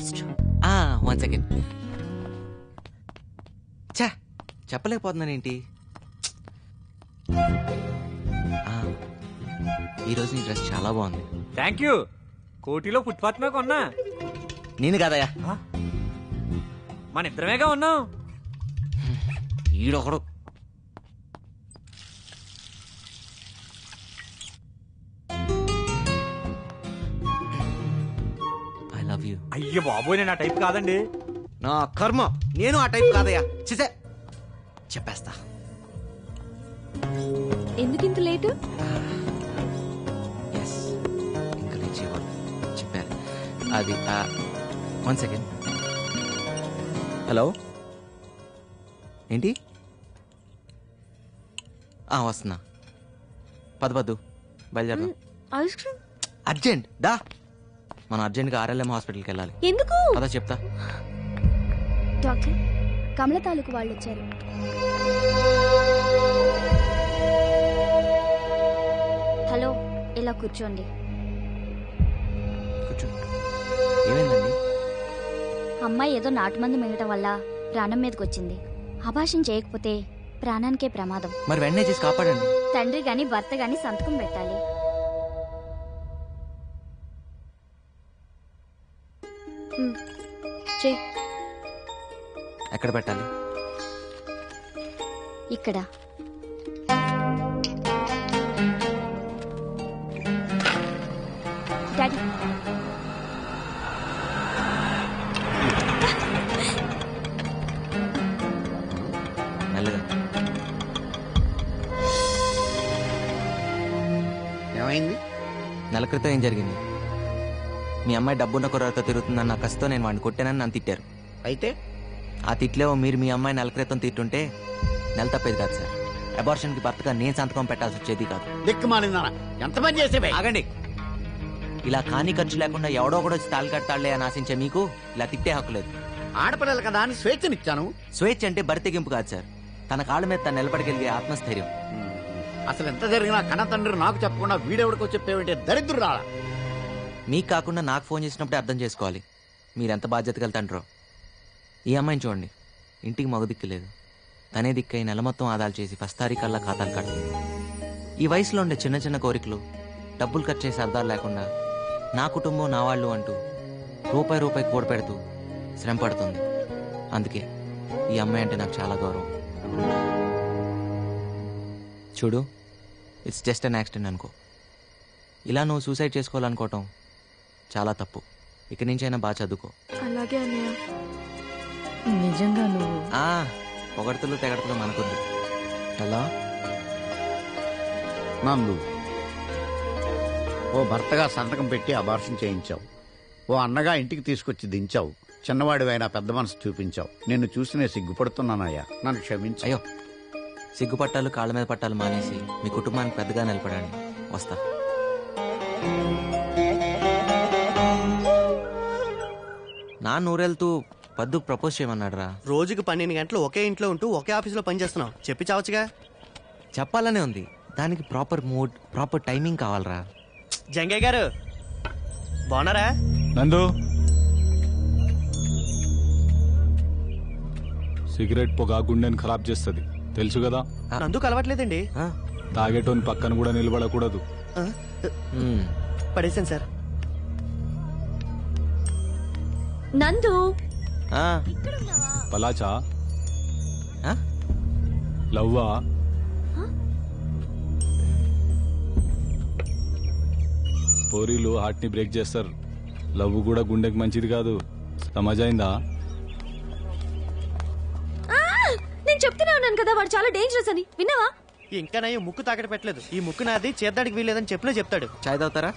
First. One second. చా చెప్పలేకపోతున్నానేంటి. ఈరోజు నీ డ్రెస్ చాలా బాగుంది. Thank you. కోటిలో ఫుట్పాత్ మీద కొన్నా. నేను కాదయ్యా, మన ఇద్దరమేగా ఉన్నాం. ఈడొకడు. I love you. అయ్యో బాబోయ్, నేను ఆ టైప్ కాదండి. నా కర్మ, నేను ఆ టైప్ కాదయ్యా. చిసే చెప్పేస్తా. ఎందుకింత లేటు? ఎస్, ఇంకా రీచ్ ఇవ్వాలి చెప్పారు. అది వన్ సెకండ్. హలో, ఏంటి? వస్తున్నా. పద్దు బయలుదేరదాం. ఐస్ క్రీమ్ అర్జెంట్ దా. మనం అర్జెంట్గా RLM హాస్పిటల్కి వెళ్ళాలి. ఎందుకు? అదా చెప్తా. డాక్టర్, కమల తాలూకు వాళ్ళు వచ్చారు. హలో, ఇలా కూర్చోండి. కూర్చో. ఏమైందండి? అమ్మాయి ఏదో నాటుమందు మింగటం వల్ల ప్రాణం మీదకి వచ్చింది. అభాషణ చేయకపోతే ప్రాణానికే ప్రమాదం. మరి వెంటనే చేసి కాపాడండి. తండ్రి గాని భర్త గాని సంతకం పెట్టాలి. ఎక్కడ పెట్టాలి? ఇక్కడ. డాడీ, మెల్లగా. ఏమైంది? నెల క్రితం ఏం జరిగింది? మీ అమ్మాయి డబ్బున్న కుర్రతో తిరుగుతుందన్న కసితో నేను వాడిని కొట్టానని నన్ను తిట్టారు. అయితే ఆ తిట్లేవో మీరు మీ అమ్మాయి నెల క్రితం తిట్టుంటే నెల తప్పేది కాదు సార్. అబార్షన్కి భర్తగా నేను సంతకం పెట్టాల్సి వచ్చేది కాదు. దిక్కుమాలిందా ఎంత పని చేసేవే? ఆగండి. ఇలా కాని ఖర్చు లేకుండా ఎవడో కూడా వచ్చి తాళి కట్టాలే అని ఆశించే మీకు ఇలా తిట్టే హక్కు లేదు. ఆడపిల్లలు కదా అని స్వేచ్ఛనిచ్చాను. స్వేచ్ఛ అంటే బరితెగింపు కాదు సార్, తన కాళ్ళ మీద తను నిలబడగలిగే ఆత్మస్థైర్యం. అసలు ఎంత జరిగినా కన్న తండ్రి నాకు చెప్పకుండా వీడెవడికో చెప్పేవంటే దరిద్రురాలా. మీకు కాకుండా నాకు ఫోన్ చేసినప్పుడే అర్థం చేసుకోవాలి మీరెంత బాధ్యతగా తండ్రో. ఈ అమ్మాయిని చూడండి, ఇంటికి మగ దిక్కు లేదు. తనే దిక్కై నెల మొత్తం ఆదాలు చేసి ఫస్ట్ తారీఖల్లా ఖాతాలు కడుతుంది. ఈ వయసులో ఉండే చిన్న చిన్న కోరికలు, డబ్బులు ఖర్చు చేసే అర్థాలు లేకుండా నా కుటుంబం నా వాళ్ళు అంటూ రూపాయి కూడపెడుతూ శ్రమ పడుతుంది. అందుకే ఈ అమ్మాయి అంటే నాకు చాలా గౌరవం. చూడు, ఇట్స్ జస్ట్ అన్ యాక్సిడెంట్ అనుకో. ఇలా నువ్వు సూసైడ్ చేసుకోవాలనుకోవటం చాలా తప్పు. ఇక నుంచైనా బాగా చదువుకో. అలాగే అన్నయ్య. నిజంగా నువ్వు పొగడతలు తెగడతలు మనకొద్దు. హలో నందు, ఓ భర్తగా సంతకం పెట్టి అబార్షన్ చేయించావు. ఓ అన్నగా ఇంటికి తీసుకొచ్చి దించావు. చిన్నవాడివైనా పెద్ద మనసు చూపించావు. నిన్ను చూసి నేను సిగ్గుపడుతున్నానయ్యా, నన్ను క్షమించు. అయ్యో, సిగ్గుపట్టాలు కాళ్ళ మీద పట్టాలు మానేసి మీ కుటుంబానికి పెద్దగా నిలబడండి. వస్తా. నా నూరెళ్తూ పద్దుకు ప్రపోజ్ చేయమన్నాడు రా. రోజుకి 12 గంటలు ఒకే ఇంట్లో ఉంటూ ఒకే ఆఫీసులో పనిచేస్తున్నావు. చెప్పి చావచ్చుగా. చెప్పాలనే ఉంది, దానికి ప్రాపర్ మూడ్, ప్రాపర్ టైమింగ్ కావాలరా. జంగయ్య గారు బాగున్నారా? నందు, సిగరెట్ పొగ గుండెని ఖరాబ్ చేస్తుంది, తెలుసు కదా. నందుకు అలవాట్లేదండి. తాగేటోని పక్కన కూడా నిలబడకూడదు. పడేసాను సార్. నందు, పలాచా లవ్వా? పోరీలు హార్ట్ ని బ్రేక్ చేస్తారు. లవ్ కూడా గుండెకి మంచిది కాదు. సమాజైందా? నేను చెప్తూనే ఉన్నాను కదా, వాడు చాలా డేంజరస్ అని. విన్నావా? ఇంకా నా ముక్కు తాకట పెట్టలేదు. ఈ ముక్కు నాది, చేద్దాడికి వీలేదని చెప్పినా చెప్తాడు. చాయ్ తాగుతారా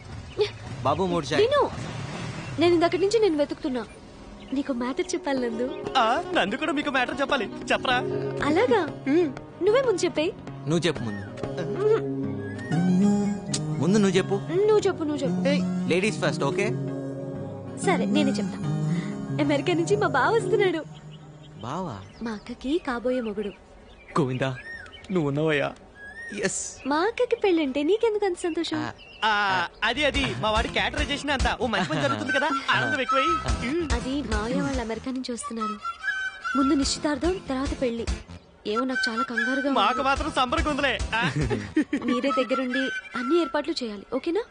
బాబు? 3 చాయ్. నేను ఇందక్కడి నుంచి నేను వెతుకుతున్నా. నీకు మ్యాటర్ చెప్పాలి నందు. నందు కూడా మీకు మ్యాటర్ చెప్పాలి. చెప్పరా? అలాగా? నువ్వే ముందు చెప్పే. నువ్వు చెప్పు ముందు నువ్వు చెప్పు. నువ్వు చెప్పు. Ladies first, okay? సరే, నేనే చెప్తా. అమెరికా నుంచి మా బావ వస్తున్నాడు. బావా? మా అక్కకి కాబోయే మొగుడు. గోవిందా, నువ్వు ఉన్నావయ్యా. ఎస్ మా అక్కకి పెళ్ళంటే నీకెందుకు అంత సంతోషం? అది మా వాడి క్యాటరైజేషన్ అంతా ఓ మంచి పని జరుగుతుంది కదా, ఆనందం ఎక్కువై. అది మావయ్య వాళ్ళు అమెరికా నుంచి వస్తున్నారు. ముందు నిశ్చితార్థం, తర్వాత పెళ్లి. ఏమో నాకు చాలా కంగారుగా ఉంది. మాకు మాత్రం సంబరం ఉందిలే. మీరే దగ్గరుండి అన్ని ఏర్పాట్లు చేయాలి, ఓకేనా?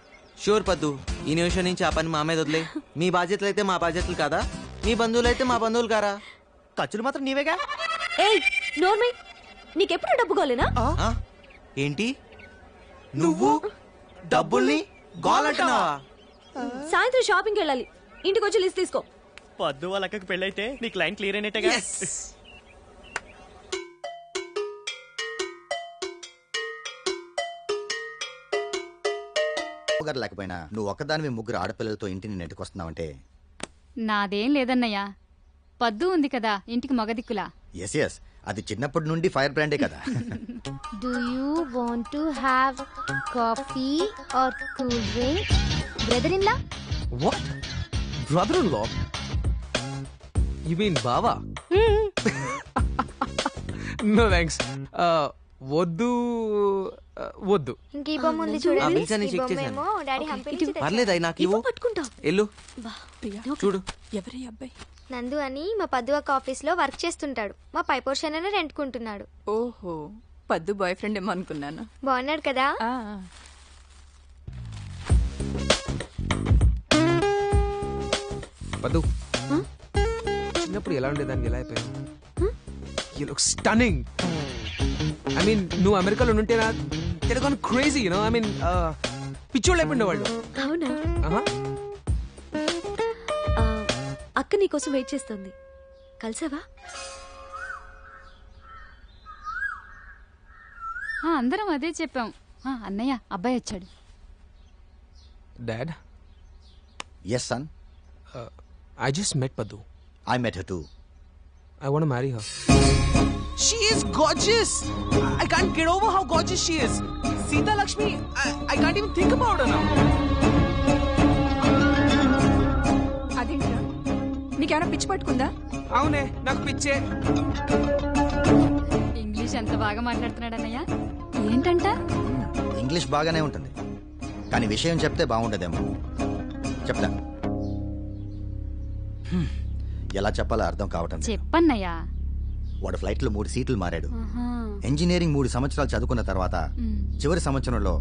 షూర్ పద్దు, ఈ నిమిషం నుంచి ఆ పని మా మీద వదిలే. మీ బాధ్యతలు అయితే మా బాధ్యతలు కాదా? మీ బంధువులు అయితే మా బంధువులు కారా? ఖర్చులు మాత్రం నీవేగా. ఏయ్ నోర్మై, నీకెప్పుడు డబ్బు కాలేనా? ఆ? ఏంటి నువ్వు డబ్బుల్ని గోలంటున్నావా? సాయంత్రం షాపింగ్కి వెళ్ళాలి, ఇంటికి వచ్చి లిస్ట్ తీసుకో. పద్దు వాళ్ళ అక్కకి పెళ్ళైతే నీ క్లయింట్ క్లియర్ అయినట్టుగా. గారు లేకపోయినా నువ్వు ఒక్కదానివి ముగ్గురు ఆడపిల్లలతో ఇంటిని నెట్టుకొస్తున్నావంటే నాదేం లేదన్నయ్యా, పద్దు ఉంది కదా ఇంటికి మగదిక్కులా. ఎస్ ఎస్, అది చిన్నప్పటి నుండి ఫైర్ బ్రాండే కదా. Do you want to have coffee or cool drink? Brother-in-law? What? Brother-in-law? You mean Baba? No thanks. వద్దు వద్దు. ఇంక ఈ బొమ్మ ఉంది ఆ చూడండి. బిల్స్ చెక్ చేశాను. డాడీ హంపి పర్లేదు, అయి నాకు ఇవ్వు. పట్టుకుంటా. ఎల్లు చూడు. ఎవరి అబ్బాయి? నందు అని మా పద్దు ఒక ఆఫీస్ లో వర్క్ చేస్తుంటాడు. మా పై పోర్షన్ రెంట్కుంటున్నాడు. ఓహో, పద్దు బాయ్ ఫ్రెండ్ ఏమో అనుకున్నాను. బాగున్నాడు కదా? పద్దు, చిన్నప్పుడు ఎలా ఉండేదాన్ని ఎలా అయిపోయావు? You look stunning. I mean, నువ్వు అమెరికాలో ఉంటే నా Telugu crazy, you know. I mean పిచ్చోళ్ళు అయిపోయిండే వాళ్ళు. అవునా? అక్క నీకోసం వెయిట్ చేస్తుంది, కలిసావా? అందరం అదే చెప్పాం. అన్నయ్య అబ్బాయి వచ్చాడు. Dad. Yes son. I just met Padu. I met her too. I want to marry her. She is gorgeous. I can't get over how gorgeous she is. Sita Lakshmi, I can't even think about her now. అదేంట్రా, నీకేమైనా పిచ్చి పట్టుకుందా? అవునే, నాకు పిచ్చే. English ఎంత బాగా మాట్లాడుతున్నాడు అన్నయ్య. ఏంటంట? ఇంగ్లీష్ బాగానే ఉంటుంది, కానీ విషయం చెప్తే బాగుండదేమో. చెప్తా. ఎలా చెప్పాలో అర్థం కావటం లేదు. చెప్పన్నయ్యా. వాడు ఫ్లైట్ లో 3 సీట్లు మారాడు. ఇంజనీరింగ్ 3 సంవత్సరాలు చదువుకున్న తర్వాత చివరి సంవత్సరంలో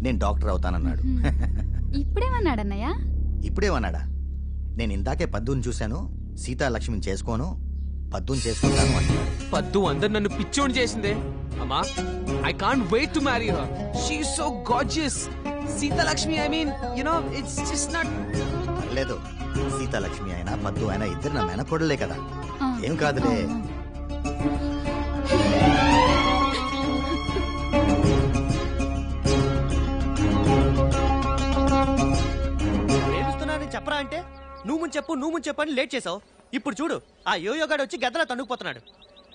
నేను డాక్టర్ అవుతానన్నాడు. ఇప్పుడేమన్నాడన్నయ్య? ఇప్పుడేమన్నాడా? నేను ఇందాకే పద్దుని చూశాను, సీతాలక్ష్మిని చేసుకోను, పద్దుని చేసుకుంటాను అంటున్నాడు. పద్దు అందరు నన్ను పిచ్చోని చేసిందే. అమ్మా, I can't wait to marry her. She is so gorgeous. Sita Lakshmi, I mean, you know, it's just not. లేదు, సీతాలక్ష్మి అయినా పద్దు అయినా ఇద్దరు నా మేనకోడలే కదా, ఏం కాదులే. ప్రేమిస్తున్నానని చెప్పరా అంటే నువ్వు ముందు చెప్పు అని లేట్ చేసావు. ఇప్పుడు చూడు, ఆ యోయోగాడు వచ్చి గద్దలా తన్నుకుపోతున్నాడు.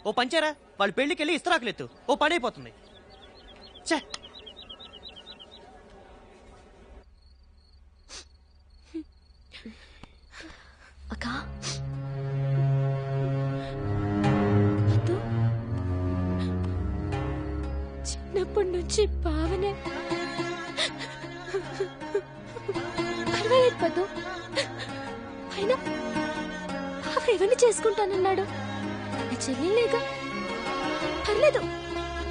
ఓ పంచారా, వాళ్ళు పెళ్లికెళ్ళి ఇస్తరాకులెత్తు, ఓ పని అయిపోతుంది. ఛే, అక్క చిన్నప్పటి నుంచి భావనే పర్వాలేదు పద్దు, అయినా ఎవరిని చేసుకుంటానన్నాడు? నా చెల్లెలేగా, పర్లేదు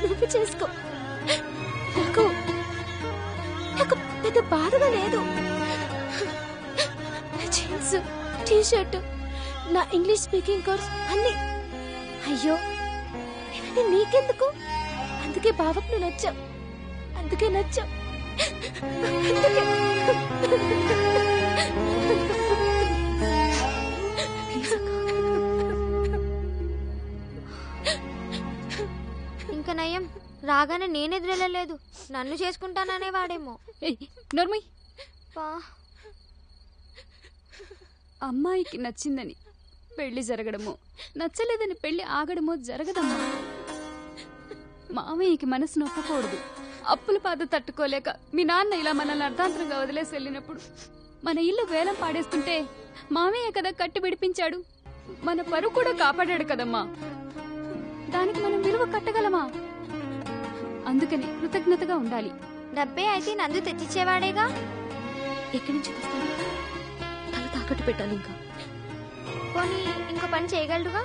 నువ్వు చేసుకో. నాకు నాకు పెద్ద బాధగా లేదు. జీన్స్, టీ షర్ట్, నా ఇంగ్లీష్ స్పీకింగ్ కోర్స్ అన్ని. అయ్యో ఇవన్నీ నీకెందుకు? అందుకే బావకు నువ్వు నచ్చావు, అందుకే నచ్చావు. ఇంకా నయం, రాగానే నేనెదురెళ్ళలేదు, నన్ను చేసుకుంటాననే వాడేమో. నోర్మయ్, అమ్మాయికి నచ్చిందని పెళ్లి జరగడమో, నచ్చలేదని పెళ్లి ఆగడమో జరగదమ్మా. మామయ్యకి మనసు నొప్పకూడదు. అప్పుల బాధ తట్టుకోలేక మీ నాన్న ఇలా మనల్ని అర్ధాంతరంగా వదిలేసి వెళ్ళినప్పుడు మన ఇల్లు వేలం పాడేస్తుంటే మామయ్య కదా కట్టి విడిపించాడు. మన పరువు కూడా కాపాడాడు కదమ్మా. దానికి మనం విలువ కట్టగలమా? అందుకని కృతజ్ఞతగా ఉండాలి. డబ్బే అయితే నందు తెచ్చిచ్చేవాడేగా. ఎక్కడి నుంచి తెస్తాను? తల తాకట్టు పెట్టాలి ఇంకా. పోనీ ఇంకో పని చేయగలడుగా,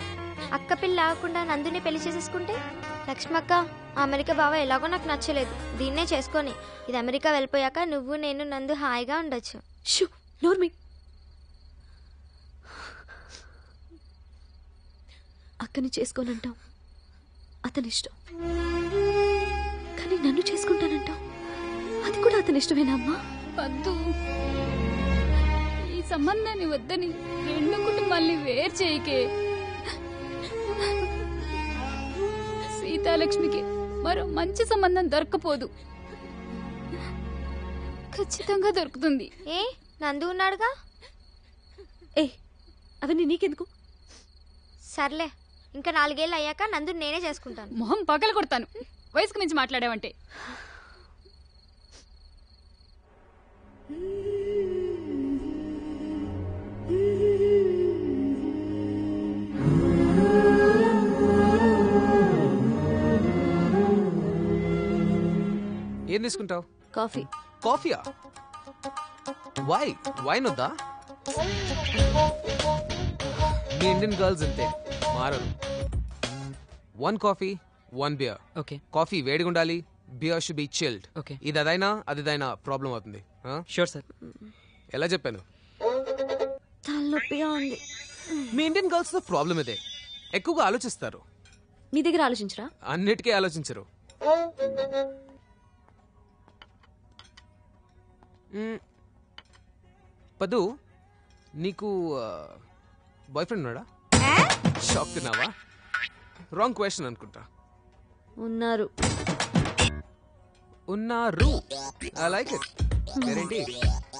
అక్క పిల్ల ఆగకుండా నందుని పెళ్లి చేసేసుకుంటే. లక్ష్మక్క, అమెరికా బావ ఎలాగో నాకు నచ్చలేదు, దీన్నే చేసుకొని ఇది అమెరికా వెళ్ళిపోయాక నువ్వు నేను నందు హాయిగా ఉండొచ్చు. షూ నోర్మి. అక్కని చేసుకోనంటాం, అతని ఇష్టం. కానీ నన్ను చేసుకుంటానంటాం, అది కూడా అతని ఇష్టమేనా అమ్మా? వద్దు, ఈ సంబంధాన్ని వద్దని రెండు కుటుంబాల్ని వేరు చేయకే. సీతాలక్ష్మికి మరో మంచి సంబంధం దొరకపోదు, ఖచ్చితంగా దొరుకుతుంది. ఏ నందు ఉన్నాడుగా. ఏ అవన్నీ నీకెందుకు? సర్లే, ఇంకా 4 ఏళ్ళు అయ్యాక నందు నేనే చేసుకుంటాను. మొహం పగల కొడతాను వయసుకు మించి మాట్లాడావంటే. ఏం తీసుకుంటావు? కాఫీ. కాఫీయా? వైన్ వద్దా? మీ ఇండియన్ గర్ల్స్ అంతే, మారరు. 1 కాఫీ 1 బియర్. ఓకే. కాఫీ వేడిగా ఉండాలి, beer should be chilled. Okay. ఇది అదైనా అదిదైనా ప్రాబ్లం అవుతుంది. Sure sir. ఎలా చెప్పాను? తలనొప్పిగా ఉంది. మీ ఇండియన్ గర్ల్స్ తో ప్రాబ్లం ఇదే, ఎక్కువగా ఆలోచిస్తారు. మీ దగ్గర ఆలోచించరా? అన్నిటికీ ఆలోచించరు. పదు, నీకు బాయ్ ఫ్రెండ్ ఉన్నాడా? షాక్ తిన్నావా? రాంగ్ క్వశ్చన్ అనుకుంటా. ఉన్నారు. ఉన్నారు. I like it. పేరేంటి?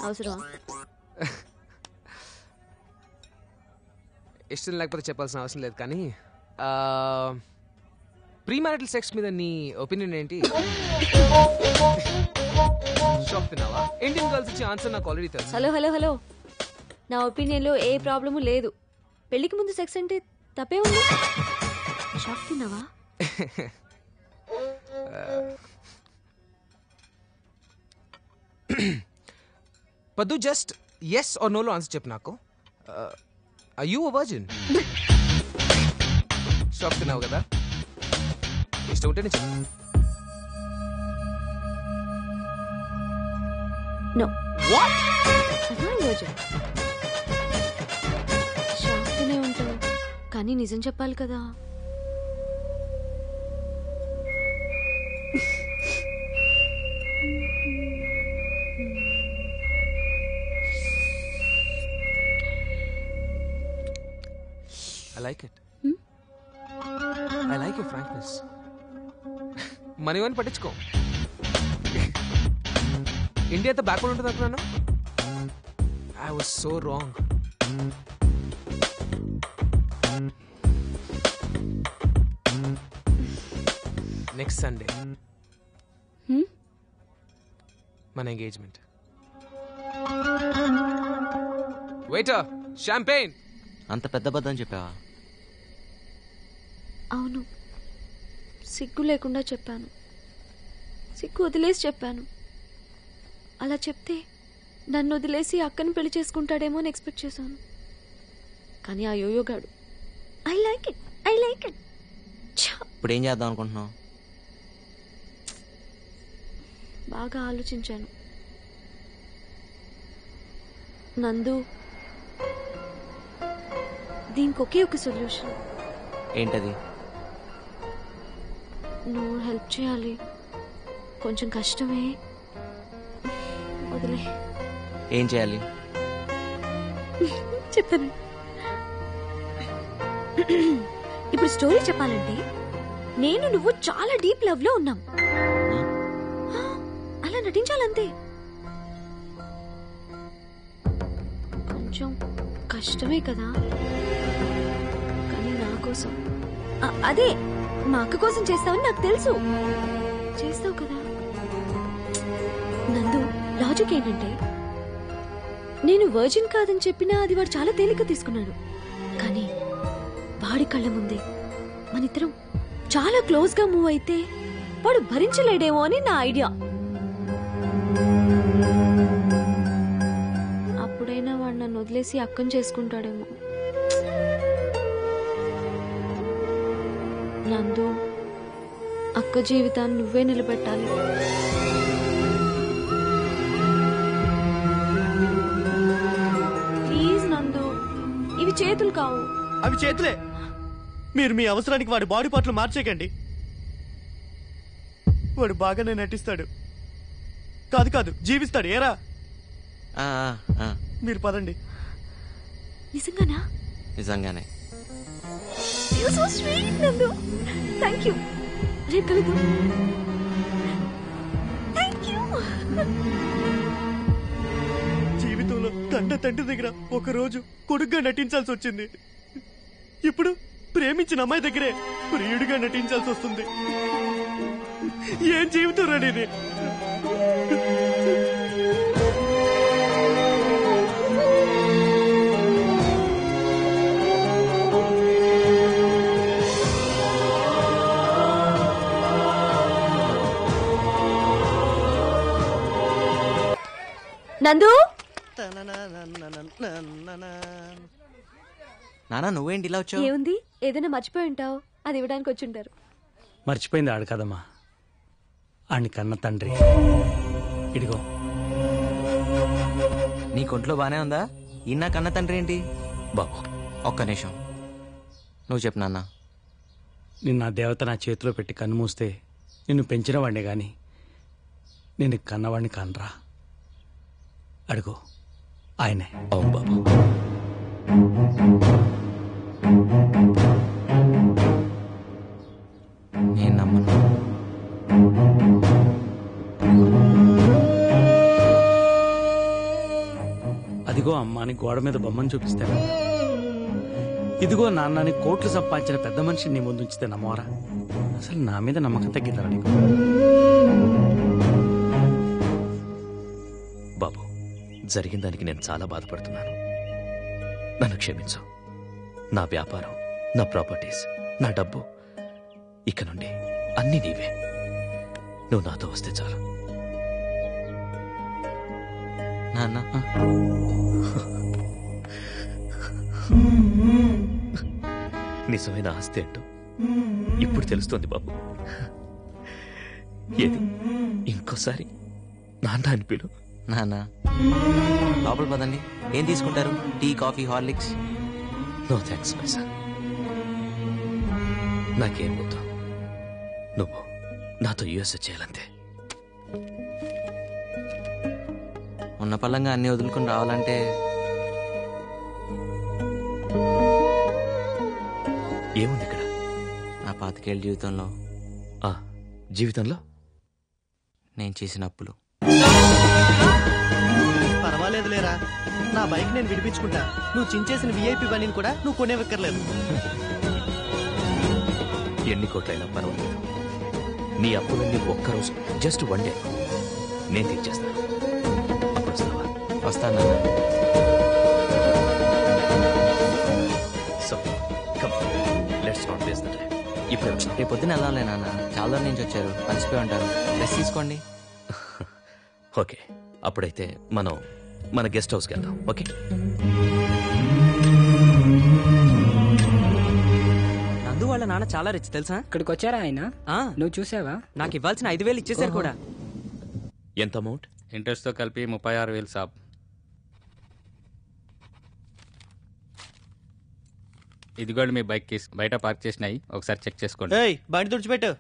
అవసరమా? ఇష్టం లేకపోతే చెప్పాల్సిన అవసరం లేదు, కానీ ప్రీ మ్యారిటల్ సెక్స్ మీద నీ ఒపీనియన్ ఏంటి? షాక్ తిన్నావా? ఇండియన్ గర్ల్స్ ఇచ్చే ఆన్సర్ నాకు ఆల్రెడీ తెలుసు. హలో హలో హలో, నా ఒపీనియన్లో ఏ ప్రాబ్లము లేదు. పెళ్లికి ముందు సెక్స్ అంటే తప్పే ఉంది. షాక్ తిన్నావా? పద్దు, జస్ట్ ఎస్ ఆర్ నోలో ఆన్సర్ చెప్పు నాకు. Are you a virgin? Shock తిన్నావు కదా? ఇష్టం ఉంటేనే చెప్పు. నో. వాట్? షాక్ తినే ఉంటావు, కానీ నిజం చెప్పాలి కదా. I like it. I like your frankness. మనీ వన్ పట్టించుకో. ఇండియాతో బ్యాక్వర్డ్ ఉంటుంది అనుకున్నాను. I was so wrong. Next Sunday మన ఎంగేజ్మెంట్. Waiter, champagne. అంత పెద్ద బద్దం చెప్పావా? అవును, సిగ్గు లేకుండా చెప్పాను. సిగ్గు వదిలేసి చెప్పాను. అలా చెప్తే నన్ను వదిలేసి అక్కని పెళ్లి చేసుకుంటాడేమో అని ఎక్స్పెక్ట్ చేశాను. కానీ ఆ యోయోగాడు I like it, I like it. ఇప్పుడు ఏం చేద్దాం అనుకుంటున్నావు? బాగా ఆలోచించాను. నందు, దీనికి ఒకే ఒక సొల్యూషన్. ఏంటది? నువ్వు హెల్ప్ చేయాలి. కొంచెం కష్టమే, వదిలే. ఏం చేయాలి? చెప్తాను. ఇప్పుడు స్టోరీ చెప్పాలంటే నేను నువ్వు చాలా డీప్ లవ్ లో ఉన్నాం. అలా నటించాలంతే. కొంచెం కష్టమే కదా, కానీ నా కోసం, అదే మా అక్క కోసం చేస్తావని నాకు తెలుసు. చేస్తావు కదా. నందు, లాజిక్ ఏంటంటే నేను వర్జిన్ కాదని చెప్పినా అది వాడు చాలా తేలిక తీసుకున్నాడు. కానీ వాడి కళ్ళ ముందే మనిద్దరం చాలా క్లోజ్ గా మూవ్ అయితే వాడు భరించలేడేమో అని నా ఐడియా. అప్పుడైనా వాడు నన్ను వదిలేసి అక్కని చేసుకుంటాడేమో. నందు, అక్క జీవితాన్ని నువ్వే నిలబెట్టాలి. ప్లీజ్ నందు, ఇవి చేతులు కావు. అవి చేతులే. మీరు మీ అవసరానికి వాడి బాడీ పార్ట్లు మార్చేయకండి. వాడు బాగానే నటిస్తాడు. కాదు కాదు, జీవిస్తాడు. ఏరా, మీరు పదండి. నిజంగానా? నిజంగానే. You're so sweet, Nandu. Thank you. రేపు కలుద్దాం. Thank you. జీవితంలో కన్న తండ్రి దగ్గర ఒక రోజు కొడుగ్గా నటించాల్సి వచ్చింది. ఇప్పుడు ప్రేమించిన అమ్మాయి దగ్గరే ప్రియుడిగా నటించాల్సి వస్తుంది. ఏం జీవితం రండి. నందు, నానా నువ్వేంటి ఇలా వచ్చావు? ఏముంది, ఏదైనా మర్చిపోయి ఉంటావు, అది ఇవ్వడానికి వచ్చి ఉంటారు. మర్చిపోయింది ఆడు కదమ్మా, ఆడిని కన్న తండ్రి. ఇడిగో. నీ కొంట్లో బానే ఉందా? ఈయన కన్న తండ్రి ఏంటి? బాబు ఒక్క నిమిషం, నువ్వు చెప్పు నాన్న. నిన్న ఆ దేవత నా చేతిలో పెట్టి కన్ను మూస్తే నిన్ను పెంచిన వాడినే గాని నేను కన్నవాడిని కానరా. అడుగు, ఆయనే. అవును బాబు. నేను నమ్మను. అదిగో అమ్మాని గోడ మీద బొమ్మను చూపిస్తాను. ఇదిగో నాన్నని కోట్లు సంపాదించిన పెద్ద మనిషిని నీ ముందు ఉంచితే నమ్మవరా? అసలు నా మీద నమ్మకం తగ్గిందా నీకు? బాబు, జరిగిన దానికి నేను చాలా బాధపడుతున్నాను. నన్ను క్షమించు. నా వ్యాపారం, నా ప్రాపర్టీస్, నా డబ్బు, ఇక నుండి అన్నీ నీవే. నువ్వు నాతో వస్తే చాలు. నాన్న, నిజమైన ఆస్తి అంటూ ఇప్పుడు తెలుస్తోంది బాబు. ఏది ఇంకోసారి నాన్న అని పిలు. నాన్న, లోపల పదండి. ఏం తీసుకుంటారు? Tea, coffee, Horlicks? No thanks my son. నాకేం వద్దు. నువ్వు నాతో యుఎస్ చేయాలంతే. ఉన్న పళ్ళంగా అన్ని వదులుకుని రావాలంటే ఏముంది ఇక్కడ? నా 25 ఏళ్ళ జీవితంలో జీవితంలో నేను చేసిన అప్పులు. పర్వాలేదు లేరా, నా బైక్ నేను విడిపించుకుంటా. నువ్వు చించేసిన విఐపి బండిని కూడా నువ్వు కొనేవక్కర్లేదు. ఎన్ని కోట్లైనా పర్వాలేదు. నీ అప్పులన్నీ ఒక్కరోజు, జస్ట్ వన్ డే నేను తీర్చేస్తాను. అప్పుడు వస్తావా? వస్తాను. So come, let's not waste the time. ఇప్పుడే వచ్చా. రేపు పొద్దున వెళ్ళాలి నాన్న, చాలా దూరం నుంచి వచ్చారు, కలిసిపోయి ఉంటారు. రెస్ట్ తీసుకోండి. ఓకే, అప్పుడైతే మనం మన గెస్ట్ హౌస్కి వెళ్దాం. ఓకే. నందు వాళ్ళ నాన్న చాలా రిచ్ తెలుసా? ఇక్కడికి వచ్చారా ఆయన? నువ్వు చూసావా? నాకు ఇవ్వాల్సిన 5,000 ఇచ్చేసారు కూడా. ఎంత అమౌంట్? ఇంట్రెస్ట్తో కలిపి 36,000 సాబ్. ఇదిగోండి మీ బైక్ కీస్, బయట పార్క్ చేసినాయి, ఒకసారి చెక్ చేసుకోండి. బండి తుడిచిపెట్టు.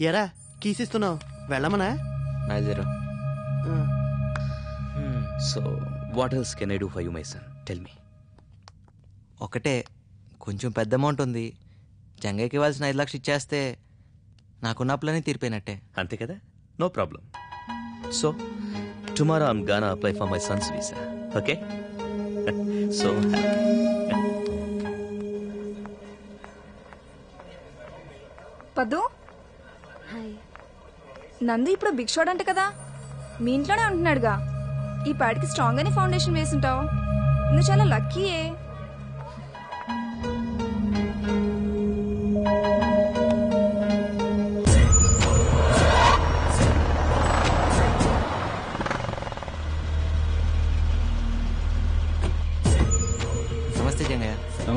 ఎరా కీసిస్తున్నావు, వెళ్ళమనా? బయలుదేరు. So what else can I do for you my son? Tell me. ఒకటే, కొంచెం పెద్ద అమౌంట్ ఉంది. జంగయ్యకి ఇవ్వాల్సిన 5 లక్షలు ఇచ్చేస్తే నాకున్న అప్పులన్నీ తీరిపోయినట్టే. అంతే కదా? No problem. So tomorrow I'm gonna apply for my son's visa. Okay? So Paddu, Nandu ఇప్పుడు బిగ్ షాట్ అంట కదా, మీ ఇంట్లోనే ఉంటున్నాడుగా. ఈ పాటికి స్ట్రాంగ్ అని ఫౌండేషన్ వేసుంటావు. నువ్వు చాలా లక్కీయే.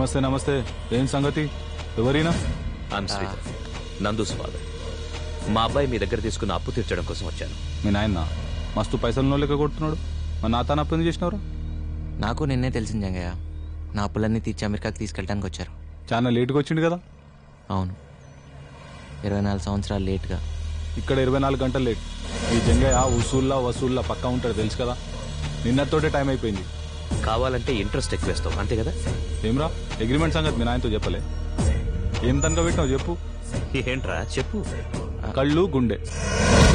నమస్తే నమస్తే. ఏం సంగతి? ఎవరైనా? I'm Sridhar, Nandu's father. మా అబ్బాయి మీ దగ్గర తీసుకున్న అప్పు తీర్చడం కోసం వచ్చాను. మీ నాయన మస్తు పైసలు లెక్క కొడుతున్నాడు. మా నాన్న అప్పు ఎందుకు చేసినవరా? నాకు నిన్నే తెలిసింది జంగయ్య. నా అప్పులన్నీ తీర్చి అమెరికాకి తీసుకెళ్ళడానికి వచ్చారు. చాలా లేట్గా వచ్చిండు కదా? అవును, 24 సంవత్సరాలు లేట్గా. ఇక్కడ 24 గంటలు లేట్. ఈ జంగయ్య వసూల్లా పక్కా ఉంటాడు తెలుసు కదా. నిన్నతోటే టైం అయిపోయింది. కావాలంటే ఇంట్రెస్ట్ ఎక్కువ వేస్తావు అంతే కదా? ఏమ్రా అగ్రిమెంట్ సంగతి మీ నాయనతో చెప్పలే? ఏం తనక పెట్టినావు చెప్పు. ఏంట్రా చెప్పు. కళ్ళు గుండె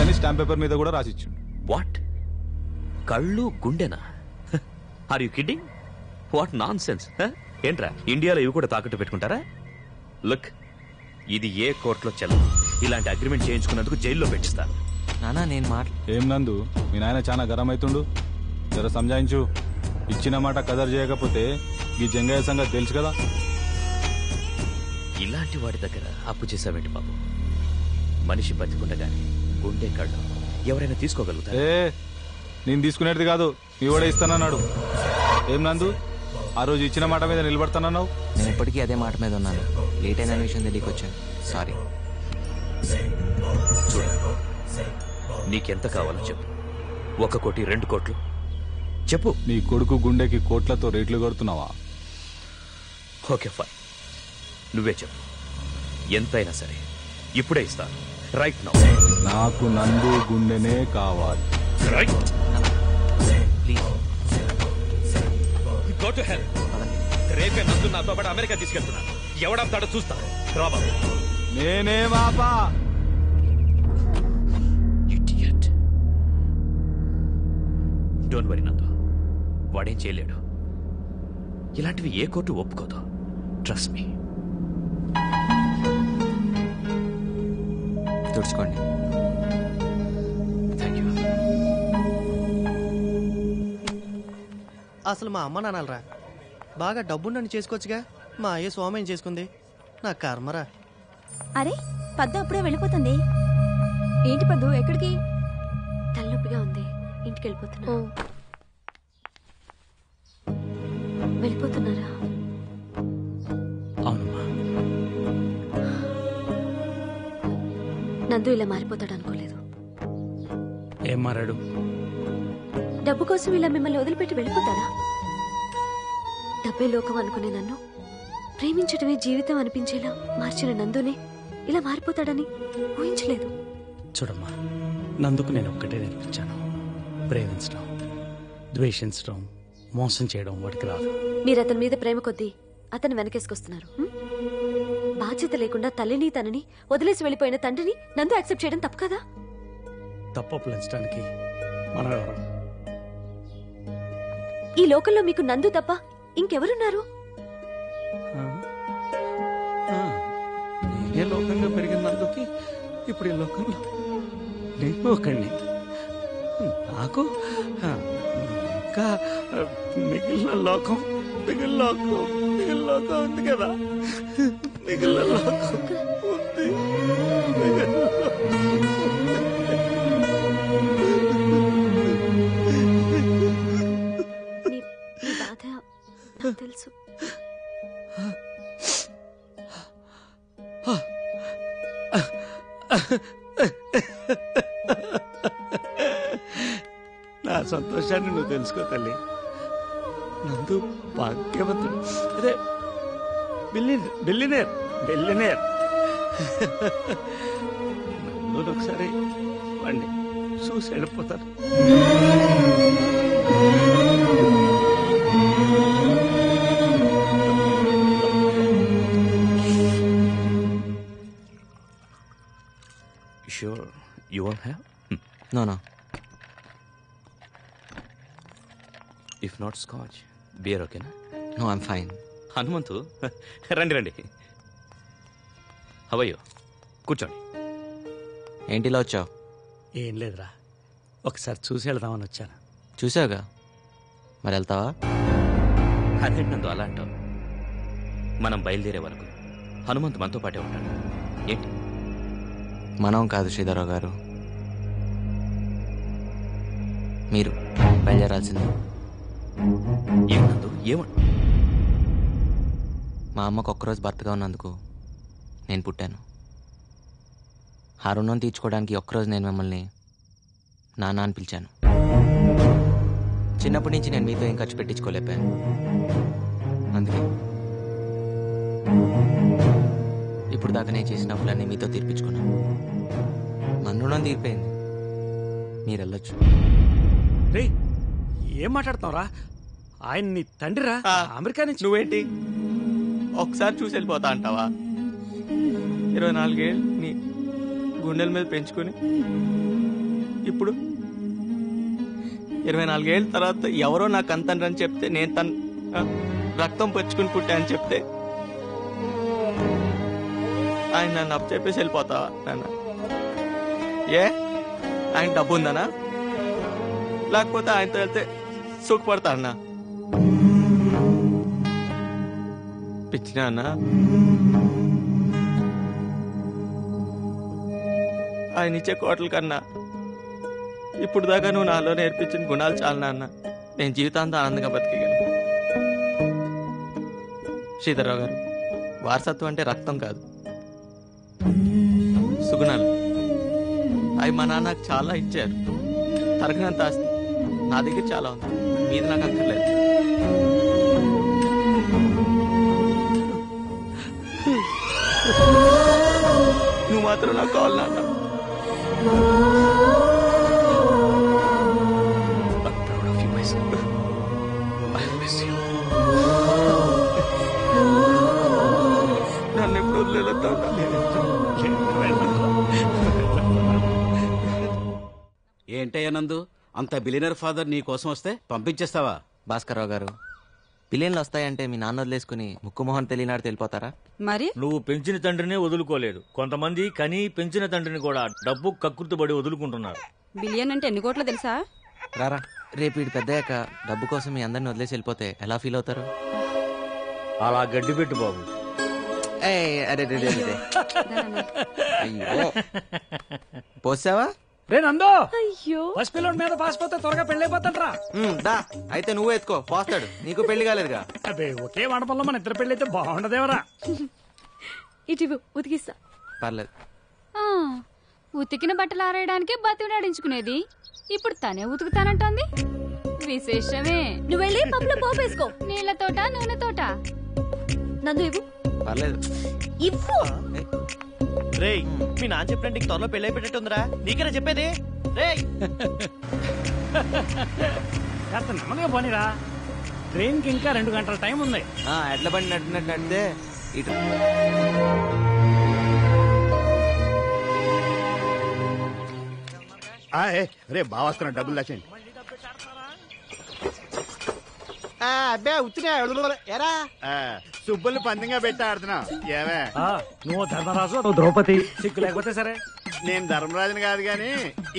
అని స్టాంప్ పేపర్ మీద కూడా రాసిచ్చిండు. వాట్? కళ్ళు గుండెనా? Are you kidding? What nonsense. ఏంట్రా ఇండియాలో ఇవి కూడా తాకట్టు పెట్టుకుంటారా? లుక్, ఇది ఏ కోర్టులో చెల్లదు. ఇలాంటి అగ్రిమెంట్ చేయించుకున్నందుకు జైల్లో పెట్టిస్తాను. నానా నేను ఏం నందు, మీ నాయన చాలా గరం అవుతుండు. జర సంజాయించు. ఇచ్చిన మాట కదర్ చేయకపోతే ఈ జంగయ్య సంగతి తెలుసు కదా. ఇలాంటి వాడి దగ్గర అప్పు చేసావేంటి బాబు? మనిషి బతికుండగానే గుండె కళ్ళు ఎవరైనా తీసుకోగలుగుతారు? నేను తీసుకునేది కాదు, నీ కూడా ఇస్తానన్నాడు. ఏం నందు, ఆ రోజు ఇచ్చిన మాట మీద నిలబడతానన్నావు. నేను ఇప్పటికీ అదే మాట మీద ఉన్నాను. లేట్ అయిన విషయం తెలియకొచ్చాను. సారీ. చూడు, నీకెంత కావాలో చెప్పు. 1 కోటి, 2 కోట్లు చెప్పు. నీ కొడుకు గుండెకి కోట్లతో రేట్లు కొడుతున్నావా? ఓకే ఫైన్, నువ్వే చెప్పు. ఎంతైనా సరే ఇప్పుడే ఇస్తాను. Right now. నాకు నందు గుండెనే కావాలి. రైట్. Go to hell. రేపే నందు నాతో పాటు అమెరికా తీసుకెళ్తున్నా. ఎవడవుతాడో చూస్తా. రాబా. నేనే బాబా. ఇడియట్. డోంట్ వరీ నందు, వాడేం చేయలేడు. ఇలాంటివి ఏ కోర్టు ఒప్పుకోదు. Trust me. తుడుచుకోండి. Thank you. అసలు మా అమ్మ నాన్నలరా బాగా డబ్బున్నని చేసుకోవచ్చుగా. మా అయ్య స్వామిని చేసుకుంది. నా కర్మరా. అరే పద్దు అప్పుడే వెళ్ళిపోతుంది. ఏంటి పద్దు, ఎక్కడికి? తలనొప్పిగా ఉంది, ఇంటికి వెళ్ళిపోతున్నా. వెళ్ళిపోతున్నారా? అవునమ్మా. నందు ఇలా మారిపోతాడు అనుకోలేదు. ఏం మారాడు? డబ్బు కోసం ఇలా మిమ్మల్ని వదిలిపెట్టి వెళ్ళిపోతాడా? డబ్బే లోకం అనుకునే నన్ను ప్రేమించడమే జీవితం అనిపించేలా మార్చిన నందునే ఇలా మారిపోతాడని ఊహించలేదు. చూడమ్మా, నందుకు నేను ఒక్కటే నేర్పించాను. ప్రేమించడం, ద్వేషించడం, మోసం చేయడం వాడికి రాదు. మీరు అతని మీద ప్రేమ కొద్దీ అతను వెనకేసుకొస్తున్నారు. బాధ్యత లేకుండా తల్లిని తనని వదిలేసి వెళ్ళిపోయిన తండ్రిని నందు యాక్సెప్ట్ చేయడం తప్పు కదా? తప్పంచడానికి మనం ఎవరు? ఈ లోకంలో మీకు నందు తప్ప ఇంకెవరున్నారు? ఏ లోకంగా పెరిగిన నందుకి ఇప్పుడు ఈ లోకంలో నేను ఒకడిని. నాకు ఇంకా మిగిలిన లోకం ఉంది కదా. మిగిలిన లోకం ఉంది. నీ బాధ నాకు తెలుసు. నా సంతోషాన్ని నువ్వు తెలుసుకో తల్లి. నందు భాగ్యవంతుడు. అదే బిల్లినేర్. నన్ను ఒకసారి వాడిని చూసి వెళ్ళిపోతాను. Sure, you won't have? No. If not scotch, beer okay na? No, I'm fine. Hanumanthu, రండి. హవయ్యో, కూర్చోండి. ఏంటి ఇలా వచ్చావు? ఏం లేదురా, ఒకసారి చూసి వెళ్దామని వచ్చాను. చూసావుగా, మరి వెళ్తావా? అదేంటి నందు అలా అంటావు? మనం బయలుదేరే వరకు హనుమంతు మనతో పాటే ఉంటాడు. ఏంటి? మనం కాదు శ్రీధరరావు గారు, మీరు బయలుదేరాల్సింది. ఏమన్నందు? మా అమ్మకు ఒక్కరోజు భర్తగా ఉన్నందుకు నేను పుట్టాను. ఆ రుణం తీర్చుకోవడానికి ఒక్కరోజు నేను మిమ్మల్ని నాన్న అని పిలిచాను. చిన్నప్పటి నుంచి నేను మీతో ఏం ఖర్చు పెట్టించుకోలేపాను. అందుకే ఇప్పుడు దాకా నేను చేసిన అప్పులన్నీ మీతో తీర్పించుకున్నాను. మన రుణం తీరిపోయింది, మీరు వెళ్ళొచ్చు. రే ఏం మాట్లాడుతున్నావురా? ఆయన నీ తండ్రిరా, అమెరికా నుంచి. నువ్వేంటి ఒకసారి చూసి వెళ్ళిపోతా అంటావా? 24 ఏళ్ళు నీ గుండెల మీద పెంచుకొని ఇప్పుడు 24 ఏళ్ళ తర్వాత ఎవరో నాకు అంతండ్రి అని చెప్తే, నేను తన రక్తం పరుచుకుని పుట్టా అని చెప్తే ఆయన నన్ను అప్పు చెప్పేసి వెళ్ళిపోతావా నాన్న? ఏ ఆయన డబ్బు ఉందనా, లేకపోతే ఆయనతో వెళ్తే సుఖపడతా అన్నా? పిచ్చినా అన్నా? ఆయన ఇచ్చే కోటల కన్నా ఇప్పుడు దాకా నువ్వు నాలో నేర్పించిన గుణాలు చాలనా అన్న? నేను జీవితాంతా ఆనందంగా బతికేయగలను. శ్రీధర్రావు గారు, వారసత్వం అంటే రక్తం కాదు, సుగుణాలు. అవి మా నాన్న నాకు చాలా ఇచ్చారు. తరగనంత ఆస్తి నా దగ్గర చాలా ఉంది, మీది నాకు అక్కర్లేదు. నువ్వు మాత్రం నాకు కావాలి నాన్న. నన్ను ఎప్పుడు వదిలేస్తావు? ఏంటయ్యా నందు, అంత బిలియనర్ ఫాదర్ నీ కోసం వస్తే పంపించేస్తావా? భాస్కర్రావు గారు, బిలియన్లు వస్తాయంటే మీ నాన్న వదిలేసుకుని ముక్కు మొహం తెలియనాడు తెలిపోతారా? మరి నువ్వు పెంచిన తండ్రినే వదులుకోలేదు. కొంతమంది కని పెంచిన తండ్రిని కూడా డబ్బు కక్కుర్తిపడి వదులుకుంటున్నారు. బిలియన్ అంటే ఎన్ని కోట్లు తెలుసా? రారా, రేపు వీడు పెద్దయ్యాక డబ్బు కోసం మీ అందరిని వదిలేసి వెళ్ళిపోతే ఎలా ఫీల్ అవుతారు? అలా గడ్డి పెట్టు బాబు. అయ్యో పోసావా? రే నందో, అయ్యో ఫస్ట్ పిల్లల మీద పాసిపోతే త్వరగా పెళ్ళైపోతాడ్రా. దా అయితే నువ్వు ఎత్తుకో, పోస్తాడు. నీకు పెళ్లి కాలేదుగా? అబ్బే ఒకే మండపంలో మన ఇద్దరు పెళ్లి అయితే బాగుండదేవరా. ఇటు ఉతికిస్తా. పర్లేదు. ఉతికిన బట్టలు ఆరేయడానికి బతిలాడించుకునేది ఇప్పుడు తనే ఉతుకుతానంటోంది. విశేషమే. నువ్వు వెళ్ళి పప్పులో పోపు వేసుకో. నీళ్లతోట నూనెతోట? నందు ఇవ్వు. పర్లేదు ఇవ్వు. రేయ్, మీ నాన్న చెప్పినట్టు నీకు త్వరలో పెళ్ళి అయిపోయేటట్టుందిరా. నీకేనా చెప్పేది? రేయ్ కాస్త నెమ్మదిగా పోనీరా, ట్రైన్ కి ఇంకా 2 గంటల టైం ఉంది. ఎడ్ల బండి నడినట్టు నడితే ఇటు. రే బాగా వస్తున్నా, డబ్బులు దాచండి. అబ్బే ఉత్తినే ఎరా సుబ్బుల్ని పందంగా పెట్టి ఆడుతున్నా. ఏమే నువ్వు ధర్మరాజు, నువ్వు ద్రౌపది. సిగ్గు లేకపోతే సరే. నేను ధర్మరాజుని కాదు గాని